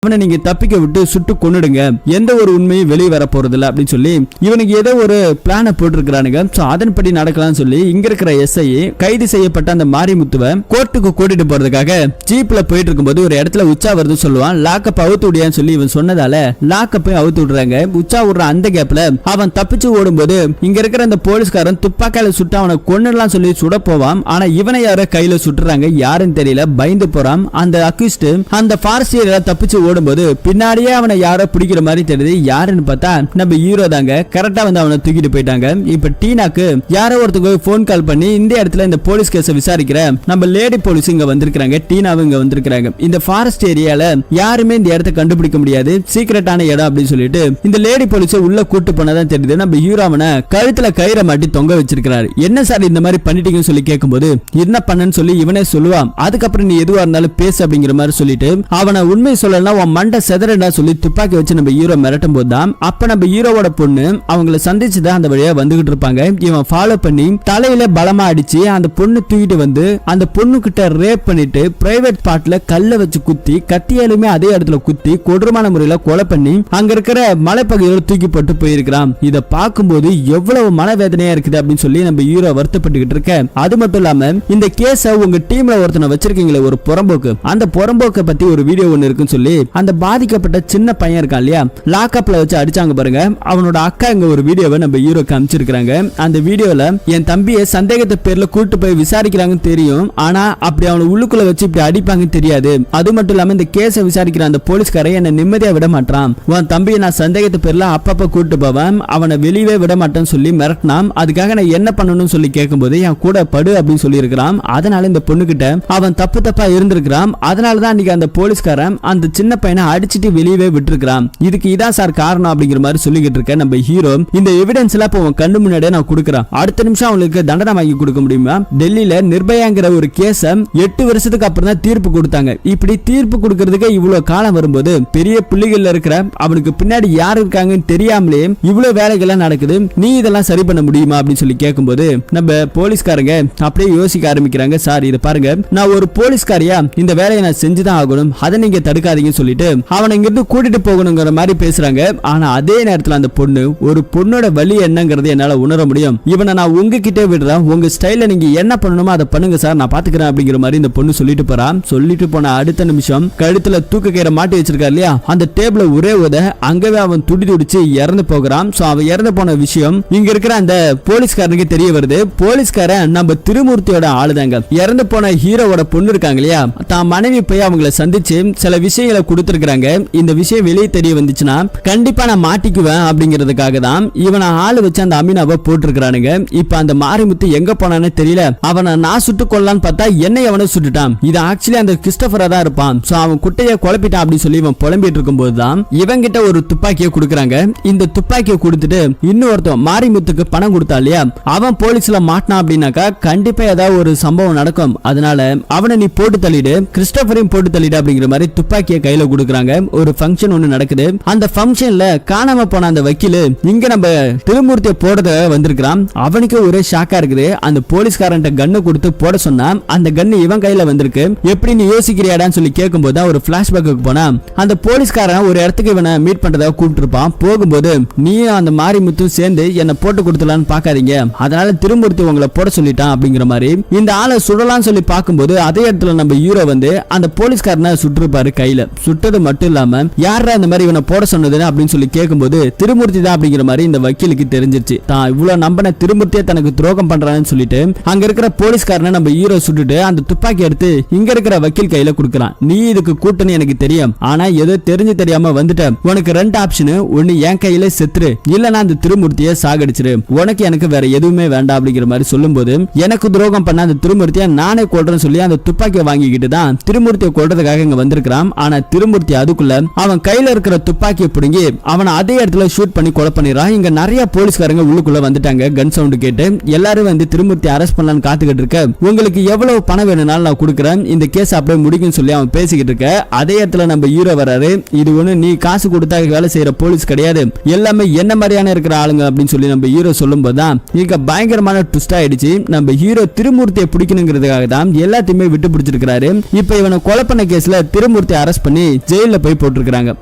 இவனை நீங்க தப்பிக்க விட்டு சுட்டு கொன்னுடுங்க, எந்த ஒரு உண்மையும் வெளியே வர போறது இல்ல அப்படின்னு சொல்லி இவனுக்கு ஏதோ ஒரு பிளான போட்டிருக்கிறானுங்க. சோ அதன்படி நடக்கலாம்னு சொல்லி இங்க இருக்கிற எஸ்ஐ கைது செய்யப்பட்ட அந்த மாரிமுத்துவை கோர்ட்டுக்கு கூட்டிட்டு போறதுக்காக ஜீப்ல போயிட்டு இருக்கும்போது ஒரு இடத்துல உச்சா வருது சொல்லுவான். லாக்கப் அவுத்து விடியான்னு சொல்லி இவன் சொன்னதால லாக்கப்பை அவுத்து விடுறாங்க. உச்சா விடுற அந்த கேப்ல அவன் தப்பிச்சு ஓடும்போது இங்க இருக்கிற அந்த போலீஸ்காரன் துப்பாக்கியால சுட்டு அவனை கொன்னுலாம் சொல்லி சுட போவான். ஆனா இவனை யாரோ கையில சுட்டுறாங்க, யாருன்னு தெரியல, பயந்து போறான். அந்த அக்யூஸ்ட் அந்த ஃபாரஸ்ட் ஏரியால தப்பிச்சு ஓடும்போது பின்னாடியே அவனை யாரோ பிடிக்கிற மாதிரி தெரியுது. யாருன்னு பார்த்தா நம்ம ஹீரோ தாங்க. கரெக்டா வந்து அவனை தூக்கிட்டு போயிட்டாங்க. இப்ப டீனாக்கு யாரோ ஒருத்தருக்கு போன் கால் பண்ணி இந்த இடத்துல இந்த போலீஸ் கேஸ விசாரிக்கிற நம்ம லேடி போலீஸ் இங்க வந்திருக்காங்க, டீனாவும் இங்க வந்திருக்காங்க. இந்த ஃபாரஸ்ட் ஏரியால யாருமே இந்த இடத்தை கண்டுபிடிக்க முடியாது, சீக்கிரட்டான இடம் அப்படின்னு சொல்லிட்டு இந்த லேடி போலீஸை உள்ள கூட்டு போனதான் தெரியுது. நம்ம ஹீரோ அவனை கழுத்துல கயிறை மாட்டி தொங்க வச்சிருக்கிறாரு. என்ன சார் இந்த மாதிரி பண்ணிட்டீங்கன்னு சொல்லி கேட்கும்போது என்ன பண்ணன்னு சொல்லி இவனே சொல்லுவான். அதுக்கப்புறம் நீ எதுவா இருந்தாலும் பேசு அப்படிங்கிற மாதிரி சொல்லிட்டு அவனை உண்மை சொல்லலாம் உன் மண்டை செதறடா சொல்லி துப்பாக்கி வச்சு நம்ம ஹீரோ மிரட்டும் போது தான் அப்ப நம்ம ஹீரோவோட பொண்ணு அவங்கள சந்திச்சுதான் அந்த வழியா வந்துகிட்டு இருப்பாங்க. இவன் ஃபாலோ பண்ணி தலையில பலமா அடிச்சு அந்த பொண்ணு தூக்கிட்டு வந்து அந்த பொண்ணு கிட்ட ரேப் பண்ணிட்டு பிரைவேட் பார்ட்ல கல்ல வச்சு குத்தி கத்தியாலுமே அதே இடத்துல குத்தி கொடூரமான முறையில கொலை பண்ணி அங்க இருக்கிற மலைப்பகுதியில் தூக்கி போட்டு போயிருக்கிறான். இத பார்க்கும்போது எவ்வளவு மனவேதனையா இருக்குது அப்படின்னு சொல்லி நம்ம ஹீரோ வருத்தப்பட்டுக்கிட்டு இருக்க. அது மட்டும் இல்லாம இந்த கேஸ உங்க டீம்ல ஒருத்தனை வச்சிருக்கீங்களே ஒரு புறம்போக்கு, அந்த புறம்போக்க பத்தி ஒரு வீடியோ ஒன்னு இருக்குன்னு சொல்லி அந்த பாதிக்கப்பட்ட சின்ன பையன் இருக்கான் இல்லையா, லாக்அப்ல வச்சு அடிச்சாங்க பாருங்க, அவனோட அக்கா இங்க ஒரு வீடியோவை நம்ம ஹீரோக்கு அனுப்பிச்சிருக்காங்க. அந்த வீடியோல என் தம்பியை சந்தேகத்தை பேர்ல கூட்டு போய் விசாரிக்கிறாங்கன்னு தெரியும், ஆனா அப்படி அவனை உள்ளுக்குள்ள வச்சு இப்படி அடிப்பாங்கன்னு தெரியாது. அது மட்டும் இல்லாம இந்த கேஸை விசாரிக்கிற அந்த போலீஸ்காரன் என்ன நிம்மதியா விட மாட்டான். உன் தம்பியை நான் சந்தேகத்தை பேர்ல அப்பப்ப கூட்டு போவேன், அவனை வெளியவே விட மாட்டேன்னு சொல்லி மிரட்டினான். அதுக்காக நான் என்ன பண்ணணும்னு சொல்லி கேட்கும்போது என் கூட படு அப்படின்னு சொல்லி இருக்கிறான். அதனால இந்த பொண்ணு கிட்ட அவன் தப்பா இருந்திருக்கிறான். அதனாலதான் அன்னைக்கு அந்த போலீஸ்காரன் அந்த சின்ன பையனை அடிச்சிட்டு வெளியவே விட்டுருக்கான். இதுக்கு இதான் சார் காரணம் அப்படிங்கிற மாதிரி சொல்லிக்கிட்டு இருக்க நம்ம ஹீரோ இந்த எவிடன்ஸ் எல்லாம் இப்போ கண்ணு முன்னாடியே நான் கொடுக்குறேன், அடுத்த நிமிஷம் அவங்களுக்கு தண்டனை வாங்கி கொடுக்க முடியுமா? டெல்லியில நிர்பயாங்கிற ஒரு கேஸ 8 வருஷத்துக்கு அப்புறம் தான் தீர்ப்பு கொடுத்தாங்க. இப்படி தீர்ப்பு கொடுக்கறதுக்கு இவ்வளவு காலம் வரும்போது பெரிய புள்ளிகள்ல இருக்கிற அவனுக்கு பின்னாடி யார் இருக்காங்கன்னு தெரியாமலே இவ்வளவு வேலைகள்லாம் நடக்குது, நீ இதெல்லாம் சரி பண்ண முடியுமா அப்படின்னு சொல்லி கேட்கும்போது நம்ம போலீஸ்காரங்க அப்படியே யோசிக்க ஆரம்பிக்கிறாங்க. சார் இதை பாருங்க, நான் ஒரு போலீஸ்காரியா இந்த வேலையை நான் செஞ்சுதான் ஆகணும், அதை நீங்க தடுக்காதீங்கன்னு சொல்லிட்டு அவனை இங்கிருந்து கூட்டிட்டு போகணுங்கிற மாதிரி பேசுறாங்க. ஆனா அதே நேரத்துல அந்த பொண்ணு ஒரு பொண்ணோட வலி என்னங்கிறது என்னால உணர முடியும், இவனை நான் உங்ககிட்ட விடுறேன், உங்க ஸ்டைல நீங்க என்ன பண்ணணுமோ அதை பண்ணுங்க சார், நான் பாத்துக்கிறேன் அப்படிங்கிற மாதிரி இந்த பொண்ணு சொல்லிட்டு போறான். சொல்லிட்டு போன அடுத்த நிமிஷம் கழுத்துல தூக்க கயிறை மாட்டி வச்சிருக்கா இல்லையா, அந்த டேபிள ஒரே உத அங்கவே அவன் துடிச்சு இறந்து போகிறான். சோ அவன் இறந்து போன விஷயம் இங்க இருக்கிற அந்த போலீஸ்காரனுக்கு தெரிய வருது. போலீஸ்காரன் நம்ம திருமூர்த்தியோட ஆளுதாங்க. இறந்து போன ஹீரோவோட பொண்ணு இருக்காங்க இல்லையா, தான் மனைவி போய் அவங்கள சந்திச்சு சில விஷயங்களை கொடுத்திருக்காங்க. இந்த விஷயம் வெளியே தெரிய வந்துச்சுன்னா கண்டிப்பா நான் மாட்டிக்குவேன் அப்படிங்கிறதுக்காக தான் இவனை ஆளு வச்சு அந்த அமீனாவை போட்டிருக்கானுங்க. இப்ப அந்த மாரிமுத்து எங்க போனான்னு தெரியல, அவனை நான் சுட்டு கொள்ளலான்னு பார்த்தா என்னை அவனை சுட்டுட்டான். இது ஆக்சுவலி அந்த கிறிஸ்டோபரா தான் இருப்பான். சோ அவன் குட்டையை குழப்பிட்டான் அப்படின்னு சொல்லி இவன் புலம்பிட்டு இருக்கும்போது தான் இவன் கிட்ட ஒரு துப்பாக்கியை கொடுக்குறாங்க. இந்த துப்பாக்கியை கொடுத்துட்டு இன்னொருத்தன் மாரிமுத்துக்கு பணம் கொடுத்தா இல்லையா, அவன் போலீஸ்ல மாட்டினான் அப்படின்னாக்கா கண்டிப்பா ஏதாவது ஒரு சம்பவம் நடக்கும், அதனால அவனை நீ போட்டு தள்ளிடு, கிறிஸ்டோபரையும் போட்டு தள்ளிடு அப்படிங்கிற மாதிரி துப்பாக்கியை கையில கொடுக்குறாங்க. ஒரு ஃபங்க்ஷன் ஒன்னு நடக்குது. அந்த ஃபங்க்ஷன்ல காணாம போன அந்த வக்கீல் இங்க நம்ம திருமூர்த்தியை போடுறத வந்திருக்கான். அவனுக்கு ஒரே ஷாக்கா இருக்குது. அந்த போலீஸ்காரன் கண்ணை கொடுத்து போட சொன்னா அந்த கண்ணு இவன் கையில வந்திருக்கு, எப்படி நீ யோசிக்கிறியாடான்னு சொல்லி கேட்கும்போது ஒரு பிளாஷ்பேக்கு போனா அந்த போலீஸ்காரன் ஒரு இடத்துக்கு இவனை மீட் பண்றதா கூப்பிட்டு இருப்பான். போகும்போது நீயும் அந்த மாரிமுத்தும் சேர்ந்து என்ன போட்டு கொடுத்துலான்னு பாக்காதீங்க, அதனால திருமூர்த்தி உங்களை போட சொல்லிட்டான் அப்படிங்கிற மாதிரி இந்த ஆளை சுடலான்னு சொல்லி பார்க்கும்போது அதே இடத்துல நம்ம ஹீரோ வந்து அந்த போலீஸ்காரனை சுட்டிருப்பாரு. கையில சுட்டது மட்டும் இல்லாம யாரா இந்த மாதிரி இவனை போட சொன்னதுன்னு அப்படின்னு சொல்லி கேட்கும்போது திருமூர்த்தி தான் அப்படிங்கிற மாதிரி இந்த வக்கீலுக்கு தெரிஞ்சிருச்சு. தான் இவ்வளவு நம்பின திருமூர்த்தியை தனக்கு துரோகம் பண்றான்னு சொல்லிட்டு அங்க இருக்கிற போலீஸ்காரனை நம்ம ஹீரோ சுட்டுட்டு அந்த துப்பாக்கி எடுத்து இங்க இருக்கிற வக்கீல் கையில கொடுக்கறான். நீ இதுக்கு கூட்டணி எனக்கு தெரியும், ஆனா ஏதோ தெரிஞ்சு தெரியாம வந்துட்ட, உனக்கு 2 ஆப்ஷன், ஒன்னு என் கையில செத்துரு, இல்லனா அந்த திருமூர்த்தியை சாகடிச்சிரு, உனக்கு எனக்கு வேற எதுவுமே வேண்டாம் அப்படிங்கிற மாதிரி சொல்லும்போது எனக்கு துரோகம் பண்ண அந்த திருமூர்த்தியை நானே கொல்றேன்னு சொல்லி அந்த துப்பாக்கியை வாங்கிக்கிட்டு தான் திருமூர்த்தியை கொல்றதுக்காக இங்க வந்திருக்கான். ஆனா திருமூர்த்தி அதுக்குள்ள அவன் கையில இருக்கிற துப்பாக்கியை பிடுங்கி அவனை அதே இடத்துல ஷூட் பண்ணி கொலை பண்ணிடுறான். இங்க நிறைய போலீஸ்காரங்க உள்ளுக்குள்ள வந்துட்டாங்க. கன் சவுண்ட் கேட்டு எல்லாரும் வந்து திருமூர்த்தி அரெஸ்ட் பண்ணலான்னு காத்துக்கிட்டு இருக்க, உங்களுக்கு எவ்வளவு பணம் வேணும்னாலும் நான் கொடுக்குறேன், இந்த கேஸ் அப்படியே முடிக்கும்னு சொல்லி அவன் பேசிக்கிட்டு இருக்க. அதே இடத்துல நம்ம ஹீரோ வராரு. இது ஒண்ணு நீ காசு கொடுத்தா வேலை செய்யற போலீஸ் கிடையாது, எல்லாமே என்ன மாதிரியான இருக்கிற ஆளுங்க அப்படின்னு சொல்லி நம்ம ஹீரோ சொல்லும் போதுதான் இங்க பயங்கரமான ட்விஸ்ட் ஆயிடுச்சு. நம்ம ஹீரோ திருமூர்த்தியை பிடிக்கணுங்கிறதுக்காக தான் எல்லாத்தையுமே விட்டு பிடிச்சிருக்காரு. இப்ப இவனை கொலை பண்ண கேஸ்ல திருமூர்த்தி அரெஸ்ட் பண்ணி ஜெயில போய் போட்டிருக்காங்க.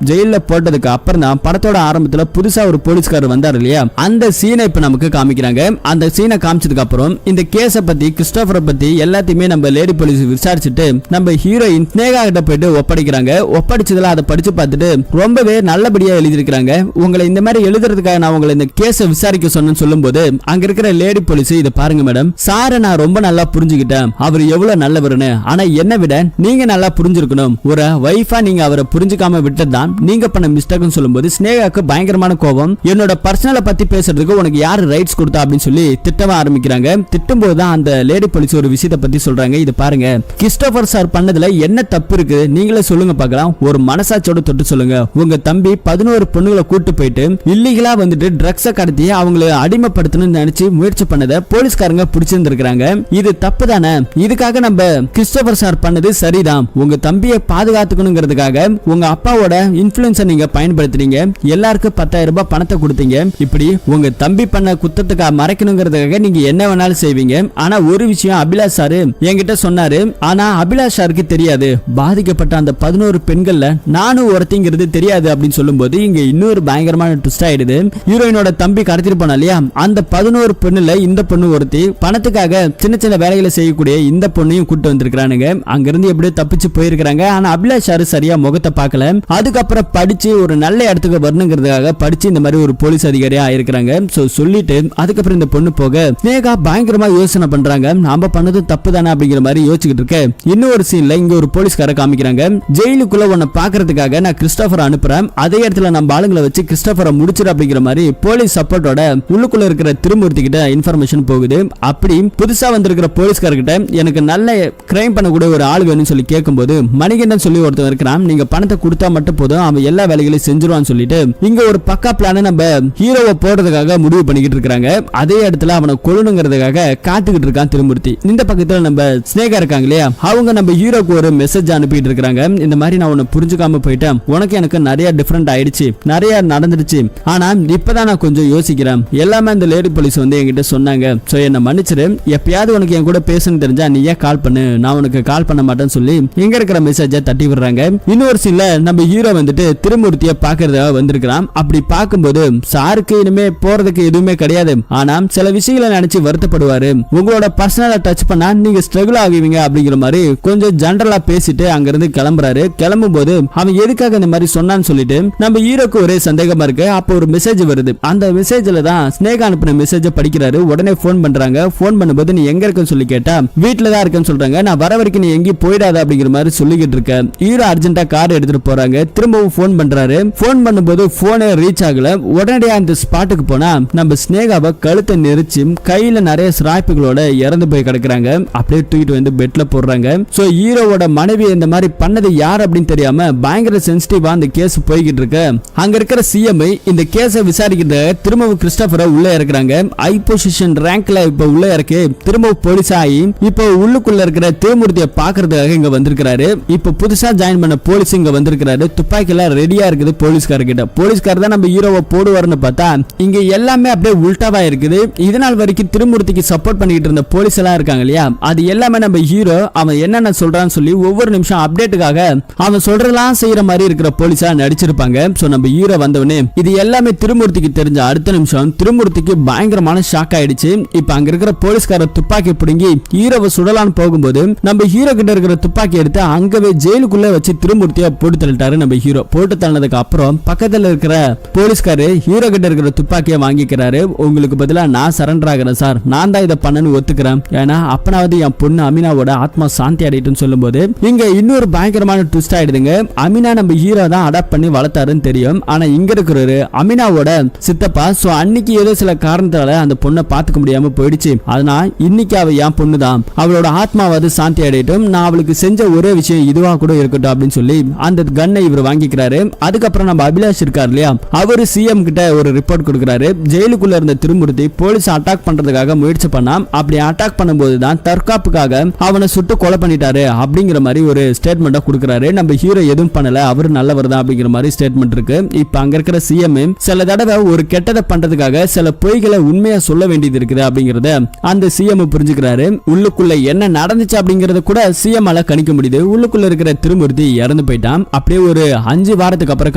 ஜெயில போட்டதுக்கு அப்புறம் தான் படத்தோட ஆரம்பத்துல புதுசா ஒரு போலீஸ்காரர் வந்தார் இல்லையா, அந்த சீனை இப்ப நமக்கு காமிக்கிறாங்க. அந்த சீனை காமிச்சதுக்கு அப்புறம் இந்த கேஸ பத்தி கிறிஸ்டோபரை பத்தி எல்லாத்தையுமே நம்ம லேடி போலீஸ் விசாரிச்சுட்டு நம்ம ஹீரோயின் ஸ்னேகா கிட்ட போயிட்டு ஒப்படைக்கிறாங்க. ஒப்படைச்சதுல அதை படிச்சு பார்த்துட்டு ரொம்பவே நல்லபடியா எழுதிருக்காங்க. உங்களை இந்த மாதிரி எழுதுறதுக்காக நான் உங்களை இந்த கேஸை விசாரிக்க சொன்னு சொல்லும்போது அங்க இருக்கிற லேடி போலீஸ் இதை பாருங்க மேடம், சாரை நான் ரொம்ப நல்லா புரிஞ்சுக்கிட்டேன், அவர் எவ்வளவு நல்லவருன்னு. ஆனா என்ன விட நீங்க நல்லா புரிஞ்சிருக்கணும், ஒரு வைஃபா நீங்க அவரை புரிஞ்சுக்காம விட்டதுதான் நீங்க பண்ண மிஸ்டேக்னு சொல்லும்போது ஸ்னேகாக்கு பயங்கரமான கோபம். என்னோட பர்சனலை பத்தி பேசுறதுக்கு உனக்கு யாரு ரைட்ஸ் கொடுத்தா அப்படின்னு சொல்லி திட்டமா ஆரம்பிக்கிறாங்க. திட்டும் போதுதான் அந்த லேடி போலீஸ் ஒரு விஷயத்தை பத்தி சொல்றாங்க. இது பாருங்க, கிறிஸ்டோபர் சார் பண்ணதுல என்ன தப்பு இருக்கு நீங்களே சொல்லுங்க பார்க்கலாம். ஒரு மனசாட்சியோட தொட்டு சொல்லுங்க. உங்க தம்பி 11 பொண்ணுகளை கூட்டு போயிட்டு இல்லீகலா வந்துட்டு ட்ரக்ஸ கடத்தி அவங்களை அடிமைப்படுத்தணும்னு நினைச்சு முயற்சி பண்ணதை போலீஸ்காரங்க பிடிச்சிருந்திருக்காங்க. இது தப்பு தானே? இதுக்காக நம்ம கிறிஸ்டோபர் சார் பண்ணது சரிதான். உங்க தம்பியை பாதுகாத்துக்கணுங்கிறதுக்காக உங்க அப்பாவோட இன்ஃபுளுன்ஸை நீங்க பயன்படுத்துறீங்க. எல்லாருக்கும் 10,000 ரூபாய் பணத்தை கொடுத்தீங்க. இப்படி உங்க தம்பி பண்ண குத்தத்துக்காக மறைக்கணுங்கிறதுக்காக நீங்க என்ன வேணாலும் செய்வீங்க. ஆனா ஒரு விஷயம் அபிலாஷ் சாரு என்கிட்ட சொன்னாரு, ஆனா அபிலாஷ் சாருக்கு தெரியாது, பாதிக்கப்பட்ட அந்த 11 பெண்கள்ல நானும் ஒருத்திங்கிறது தெரியாது அப்படின்னு சொல்லும்போது இங்க இன்னொரு பயங்கரமான ட்விஸ்ட் ஆயிடுது. ஹீரோயினோட தம்பி கடத்திட்டு போனா இல்லையா, அந்த 11 பெண்ணுல இந்த பொண்ணு ஒருத்தி. பணத்துக்காக சின்ன சின்ன வேலைகளை செய்யக்கூடிய இந்த பொண்ணையும் கூட்டு வந்திருக்கானுங்க. அங்கிருந்து எப்படியோ தப்பிச்சு போயிருக்காங்க. ஆனா அபிலாஷ் சாரு சரியா முகத்தை பார்க்கல. அதுக்கப்புறம் படிச்சு ஒரு நல்ல இடத்துக்கு வரணுங்கிறதுக்காக படிச்சு இந்த மாதிரி ஒரு போலீஸ் அதிகாரியா ஆயிருக்காங்க. சொல்லிட்டு அதுக்கப்புறம் இந்த பொண்ணு போக ஸ்னேகா பயங்கரமா யோசனை பண்றாங்க, நாம பண்ணது தப்பு தானே அப்படிங்கிற மாதிரி யோசிச்சுட்டு இருக்க. இன்னொரு சீன்ல இங்க ஒரு போலீஸ்கார காமிக்கிறாங்க. ஜெயிலுக்குள்ள உன்னை பாக்குறதுக்காக நான் கிறிஸ்டோபரை அனுப்புறேன், அதே இடத்துல நம்ம ஆளுங்களை வச்சு கிறிஸ்டோபரை முடிச்சிரு அப்படிங்கிற மாதிரி போலீஸ் சப்போர்ட்டோட உள்ளுக்குள்ள இருக்கிற திருமூர்த்தி கிட்ட இன்ஃபர்மேஷன் போகுது. அப்படி புதுசா வந்திருக்கிற போலீஸ்காரர்கிட்ட எனக்கு நல்ல கிரைம் பண்ணக்கூடிய ஒரு ஆள் வேணும்னு சொல்லி கேட்கும்போது மணிகண்டன் சொல்லி ஒருத்தர் இருக்கிறான், நீங்க பணத்தை கொடுத்தா மட்டும் போதும் அவன் எல்லா வேலைகளையும் செஞ்சிருவான்னு சொல்லிட்டு இங்க ஒரு பக்கா பிளான நம்ம ஹீரோவை போடுறதுக்காக முடிவு பண்ணிக்கிட்டு இருக்காங்க. அதே இடத்துல அவனை கொல்லணுங்கிறதுக்காக காத்துக்கிட்டு இருக்கான் திருமூர்த்தி. இந்த பக்கத்துல நம்ம ஸ்னேகா இருக்காங்க இல்லையா, அவங்க நம்ம ஹீரோக்கு ஒரு மெசேஜ் அனுப்பிட்டு இருக்காங்க. இந்த மாதிரி நான் உன்னை புரிஞ்சுக்காம போயிட்டேன், உனக்கு எனக்கு நிறைய டிஃபரெண்ட் ஆயிடுச்சு, நிறைய நடந்துருச்சு, ஆனா இப்பதான் நான் கொஞ்சம் யோசிக்கிறேன். எல்லாமே அந்த லேடி போலீஸ் வந்து என்கிட்ட சொன்னாங்க, சோ என்ன மன்னிச்சிரு, எப்பயாவது உனக்கு என் கூட பேசணும் தெரிஞ்சா நீ ஏன் கால் பண்ணு, நான் உனக்கு கால் பண்ண மாட்டேன்னு சொல்லி எங்க இருக்கிற மெசேஜை தட்டி விடுறாங்க. இன்னொரு சீன்ல நம்ம ஹீரோ வந்துட்டு திருமூர்த்திய பாக்குறதா வந்திருக்கிறான். அப்படி பார்க்கும்போது சாருக்கு இனிமே போறதுக்கு எதுவுமே கிடையாது, ஆனா சில விஷயங்களை நினைச்சு வருத்தப்படுவாரு. உங்களோட பர்சனலா டச் பண்ணா நீங்க ஸ்ட்ரகிள் ஆகுவீங்க அப்படிங்கிற மாதிரி கொஞ்சம் ஜெனரலா பேசிட்டு அங்க இருந்து கிளம்புறாரு. கிளம்பும் போது அவன் எதுக்காக இந்த மாதிரி சொன்னான்னு சொல்லிட்டு நம்ம ஹீரோக்கு ஒரே சந்தேகமா இருக்கு. அப்போ ஒரு மெசேஜ் வருது. அந்த மெசேஜ்ல தான் ஸ்னேகா அனுப்பின மெசேஜ் படிக்கிறாரு. உடனே போன் பண்றாங்க. போன் பண்ணும்போது நீ எங்க இருக்குன்னு சொல்லி கேட்டா வீட்டுல தான் இருக்கேன்னு சொல்றாங்க. நான் வர வரைக்கும் நீ எங்கேயும் போயிடாத அப்படிங்கிற மாதிரி சொல்லிக்கிட்டு இருக்க. ஹீரோ அர்ஜென்ட்டா கார் எடுத்துட்டு போறாங்க. திரும்பவும் போன் பண்றாரு. போன் பண்ணும்போது போனே ரீச் ஆகல. உடனடியா அந்த ஸ்பாட்டுக்கு போனா நம்ம ஸ்னேகாவை கழுத்தை நெரிச்சு கையில நிறைய சிராய்ப்புகளோட இறந்து போய் கிடக்குறாங்க. அப்படியே தூக்கிட்டு வந்து பெட்ல போடுறாங்க. சோ ஹீரோவோட மனைவி இந்த மாதிரி பண்ணது யார் அப்படின்னு தெரியாம பயங்கர சென்சிட்டிவா அந்த கேஸ் போய்கிட்டு இருக்கு. அங்க இருக்கிற சிஎம் இந்த கேஸை விசாரிக்கிற திரும்பவும் கிறிஸ்டோபரை உள்ள இறக்குறாங்க. ஹை பொசிஷன் ரேங்க்ல இப்ப உள்ள இறக்கி திரும்பவும் போலீஸ் ஆகி இப்ப உள்ளுக்குள்ள இருக்கிற திருமூர்த்தியை பாக்குறதுக்காக இங்க வந்திருக்காரு. இப்ப புதுசா ஜாயின் பண்ண போலீஸ் இங்க வந்திருக்காரு. துப்பாக்கி எல்லாம் ரெடியா இருக்குது போலீஸ்கார கிட்ட. போலீஸ்கார தான் நம்ம ஹீரோவை போடுவாருன்னு பார்த்தா இங்க எல்லாமே அப்படியே உல்டாவா இருக்குது. இதனால் வரைக்கும் திருமூர்த்திக்கு சப்போர்ட் பண்ணிட்டு இருந்த போலீஸ் எல்லாம் இருக்காங்க இல்லையா, அது எல்லாமே நம்ம ஹீரோ அவன் என்னென்ன சொல்றான்னு சொல்லி ஒவ்வொரு நிமிஷம் அப்டேட்டுக்காக அவன் சொல்றதெல்லாம் செய்யற மாதிரி இருக்கிற போலீஸா நடிச்சிருப்பாங்க. சோ நம்ம ஹீரோ வந்தவனே இது எல்லாமே திருமூர்த்திக்கு தெரிஞ்ச அடுத்த நிமிஷம் திருமூர்த்திக்கு பயங்கரமான ஷாக் ஆயிடுச்சு. இப்ப அங்க இருக்கிற போலீஸ்காரர் துப்பாக்கி பிடுங்கி ஹீரோவை சுடலான்னு போகும்போது நம்ம ஹீரோ கிட்ட இருக்கிற துப்பாக்கி எடுத்து அங்கவே ஜெயிலுக்குள்ள வச்சு திருமூர்த்தியா போட்டு தள்ளிட்டாரு. நம்ம ஹீரோ போட்டு தள்ளதுக்கு அப்புறம் பக்கத்துல இருக்கிற போலீஸ்காரு ஹீரோ கிட்ட இருக்கிற துப்பாக்கியை வாங்கிக்கிறாரு. உங்களுக்கு பதிலா நான் சரண்டர் ஆகிறேன் சார், நான் தான் இதை பண்ணனு ஒத்துக்கிறேன், ஏன்னா அப்பனாவது என் பொண்ணு அமினாவோட ஆத்மா சாந்தி அடையட்டும் சொல்லும்போது இங்க இன்னொரு பயங்கரமான ட்விஸ்ட் ஆயிடுதுங்க. அமினா நம்ம ஹீரோ தான் அடாப்ட் பண்ணி வளர்த்தாருன்னு தெரியும். ஆனா இங்க இருக்கிறவரு அமினாவோட சித்தப்பா. சோ அன்னைக்கு ஏதோ சில காரணத்தால அந்த பொண்ணை பாத்துக்க முடியாம போயிடுச்சு. அதனால இன்னைக்கு அவ என் பொண்ணு தான், அவளோட ஆத்மாவது சாந்தி அடையட்டும், நான் அவளுக்கு செஞ்ச ஒரே விஷயம் இதுவா கூட இருக்கட்டும் அப்படின்னு சொல்லி அந்த கன்னை இவர் வாங்கிக்கிறாரு. அதுக்கப்புறம் நம்ம அபிலாஷ் இருக்காரு இல்லையா, அவரு சிஎம் கிட்ட ஒரு ரிப்போர்ட் கொடுக்கிறாரு. ஜெயிலுக்குள்ள இருந்த திருமூர்த்தி போலீஸ் அட்டாக் பண்றதுக்காக முயற்சி பண்ணா, அப்படி அட்டாக் பண்ணும்போது தான் தற்காப்புக்காக அவனை சுட்டு கொலை பண்ணிட்டாரு அப்படிங்கிற மாதிரி ஒரு ஸ்டேட்மெண்ட்டை கொடுக்கிறாரு. நம்ம ஹீரோ எதுவும் பண்ணல, அவரு நல்லவர் தான் அப்படிங்கிற மாதிரி ஸ்டேட்மெண்ட் இருக்கு. இப்ப அங்க இருக்கிற சிஎம் சில தடவை ஒரு கெட்டதை பண்றதுக்காக சில பொய்களை உண்மையா சொல்ல வேண்டியது இருக்குது அப்படிங்கறத அந்த சிஎம் புரிஞ்சுக்கிறாரு. உள்ளுக்குள்ள என்ன நடந்துச்சு அப்படிங்கறத கூட சிஎம் ஆல கணிக்க முடியுது. உள்ளுக்குள்ள இருக்கிற திருமூர்த்தி இறந்து இறந்து போயிட்டான். அப்படியே ஒரு 5 வாரத்துக்கு அப்புறம்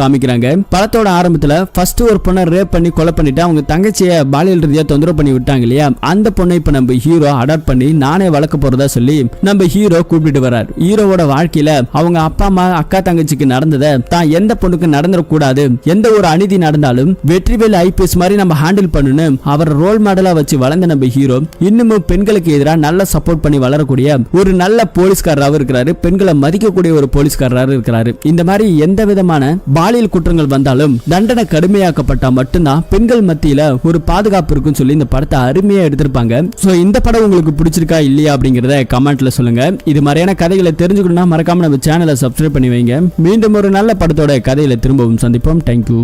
காமிக்கிறாங்க. படத்தோட ஆரம்பத்துல ஃபர்ஸ்ட் ஒரு பொண்ணை ரேப் பண்ணி கொலை பண்ணிட்டு அவங்க தங்கச்சியை பாலியல் ரீதியா தொந்தரவு பண்ணி விட்டாங்க இல்லையா, அந்த பொண்ணை இப்ப நம்ம ஹீரோ அடாப்ட் பண்ணி நானே வளர்க்க போறதா சொல்லி நம்ம ஹீரோ கூப்பிட்டு வர்றார். ஹீரோவோட வாழ்க்கையில அவங்க அப்பா அம்மா அக்கா தங்கச்சிக்கு நடந்ததை தான் எந்த பொண்ணுக்கு நடந்துடக்கூடாது, எந்த ஒரு அநீதி நடந்தாலும் வெற்றிவேல் ஐபிஎஸ் மாதிரி நம்ம ஹேண்டில் பண்ணணும் அவர் ரோல் மாடலா வச்சு வளர்ந்த நம்ம ஹீரோ இன்னமும் பெண்களுக்கு எதிராக நல்ல சப்போர்ட் பண்ணி வளரக்கூடிய ஒரு நல்ல போலீஸ்காரராக இருக்கிறாரு. பெண்களை மதிக்கக்கூடிய ஒரு போலீஸ்காரராக இருக்கிறாரு. இந்த மாதிரி எந்த விதமான பாலியல் குற்றங்கள் வந்தாலும் தண்டனை கடுமையாக்கப்பட்டா மட்டும்தான் பெண்கள் மத்தியில ஒரு பாதுகாப்பு இருக்குன்னு சொல்லி இந்த படத்தை அருமையா எடுத்திருப்பாங்க. சோ இந்த படம் உங்களுக்கு பிடிச்சிருக்கா இல்லையா அப்படிங்கறத கமெண்ட்ல சொல்லுங்க. இது மாதிரியான கதைகளை தெரிஞ்சுக்கணும்னா மறக்காம நம்ம சேனலை சப்ஸ்கிரைப் பண்ணி வைங்க. மீண்டும் ஒரு நல்ல படத்தோட கதையில திரும்பவும் சந்திப்போம். தேங்க்யூ.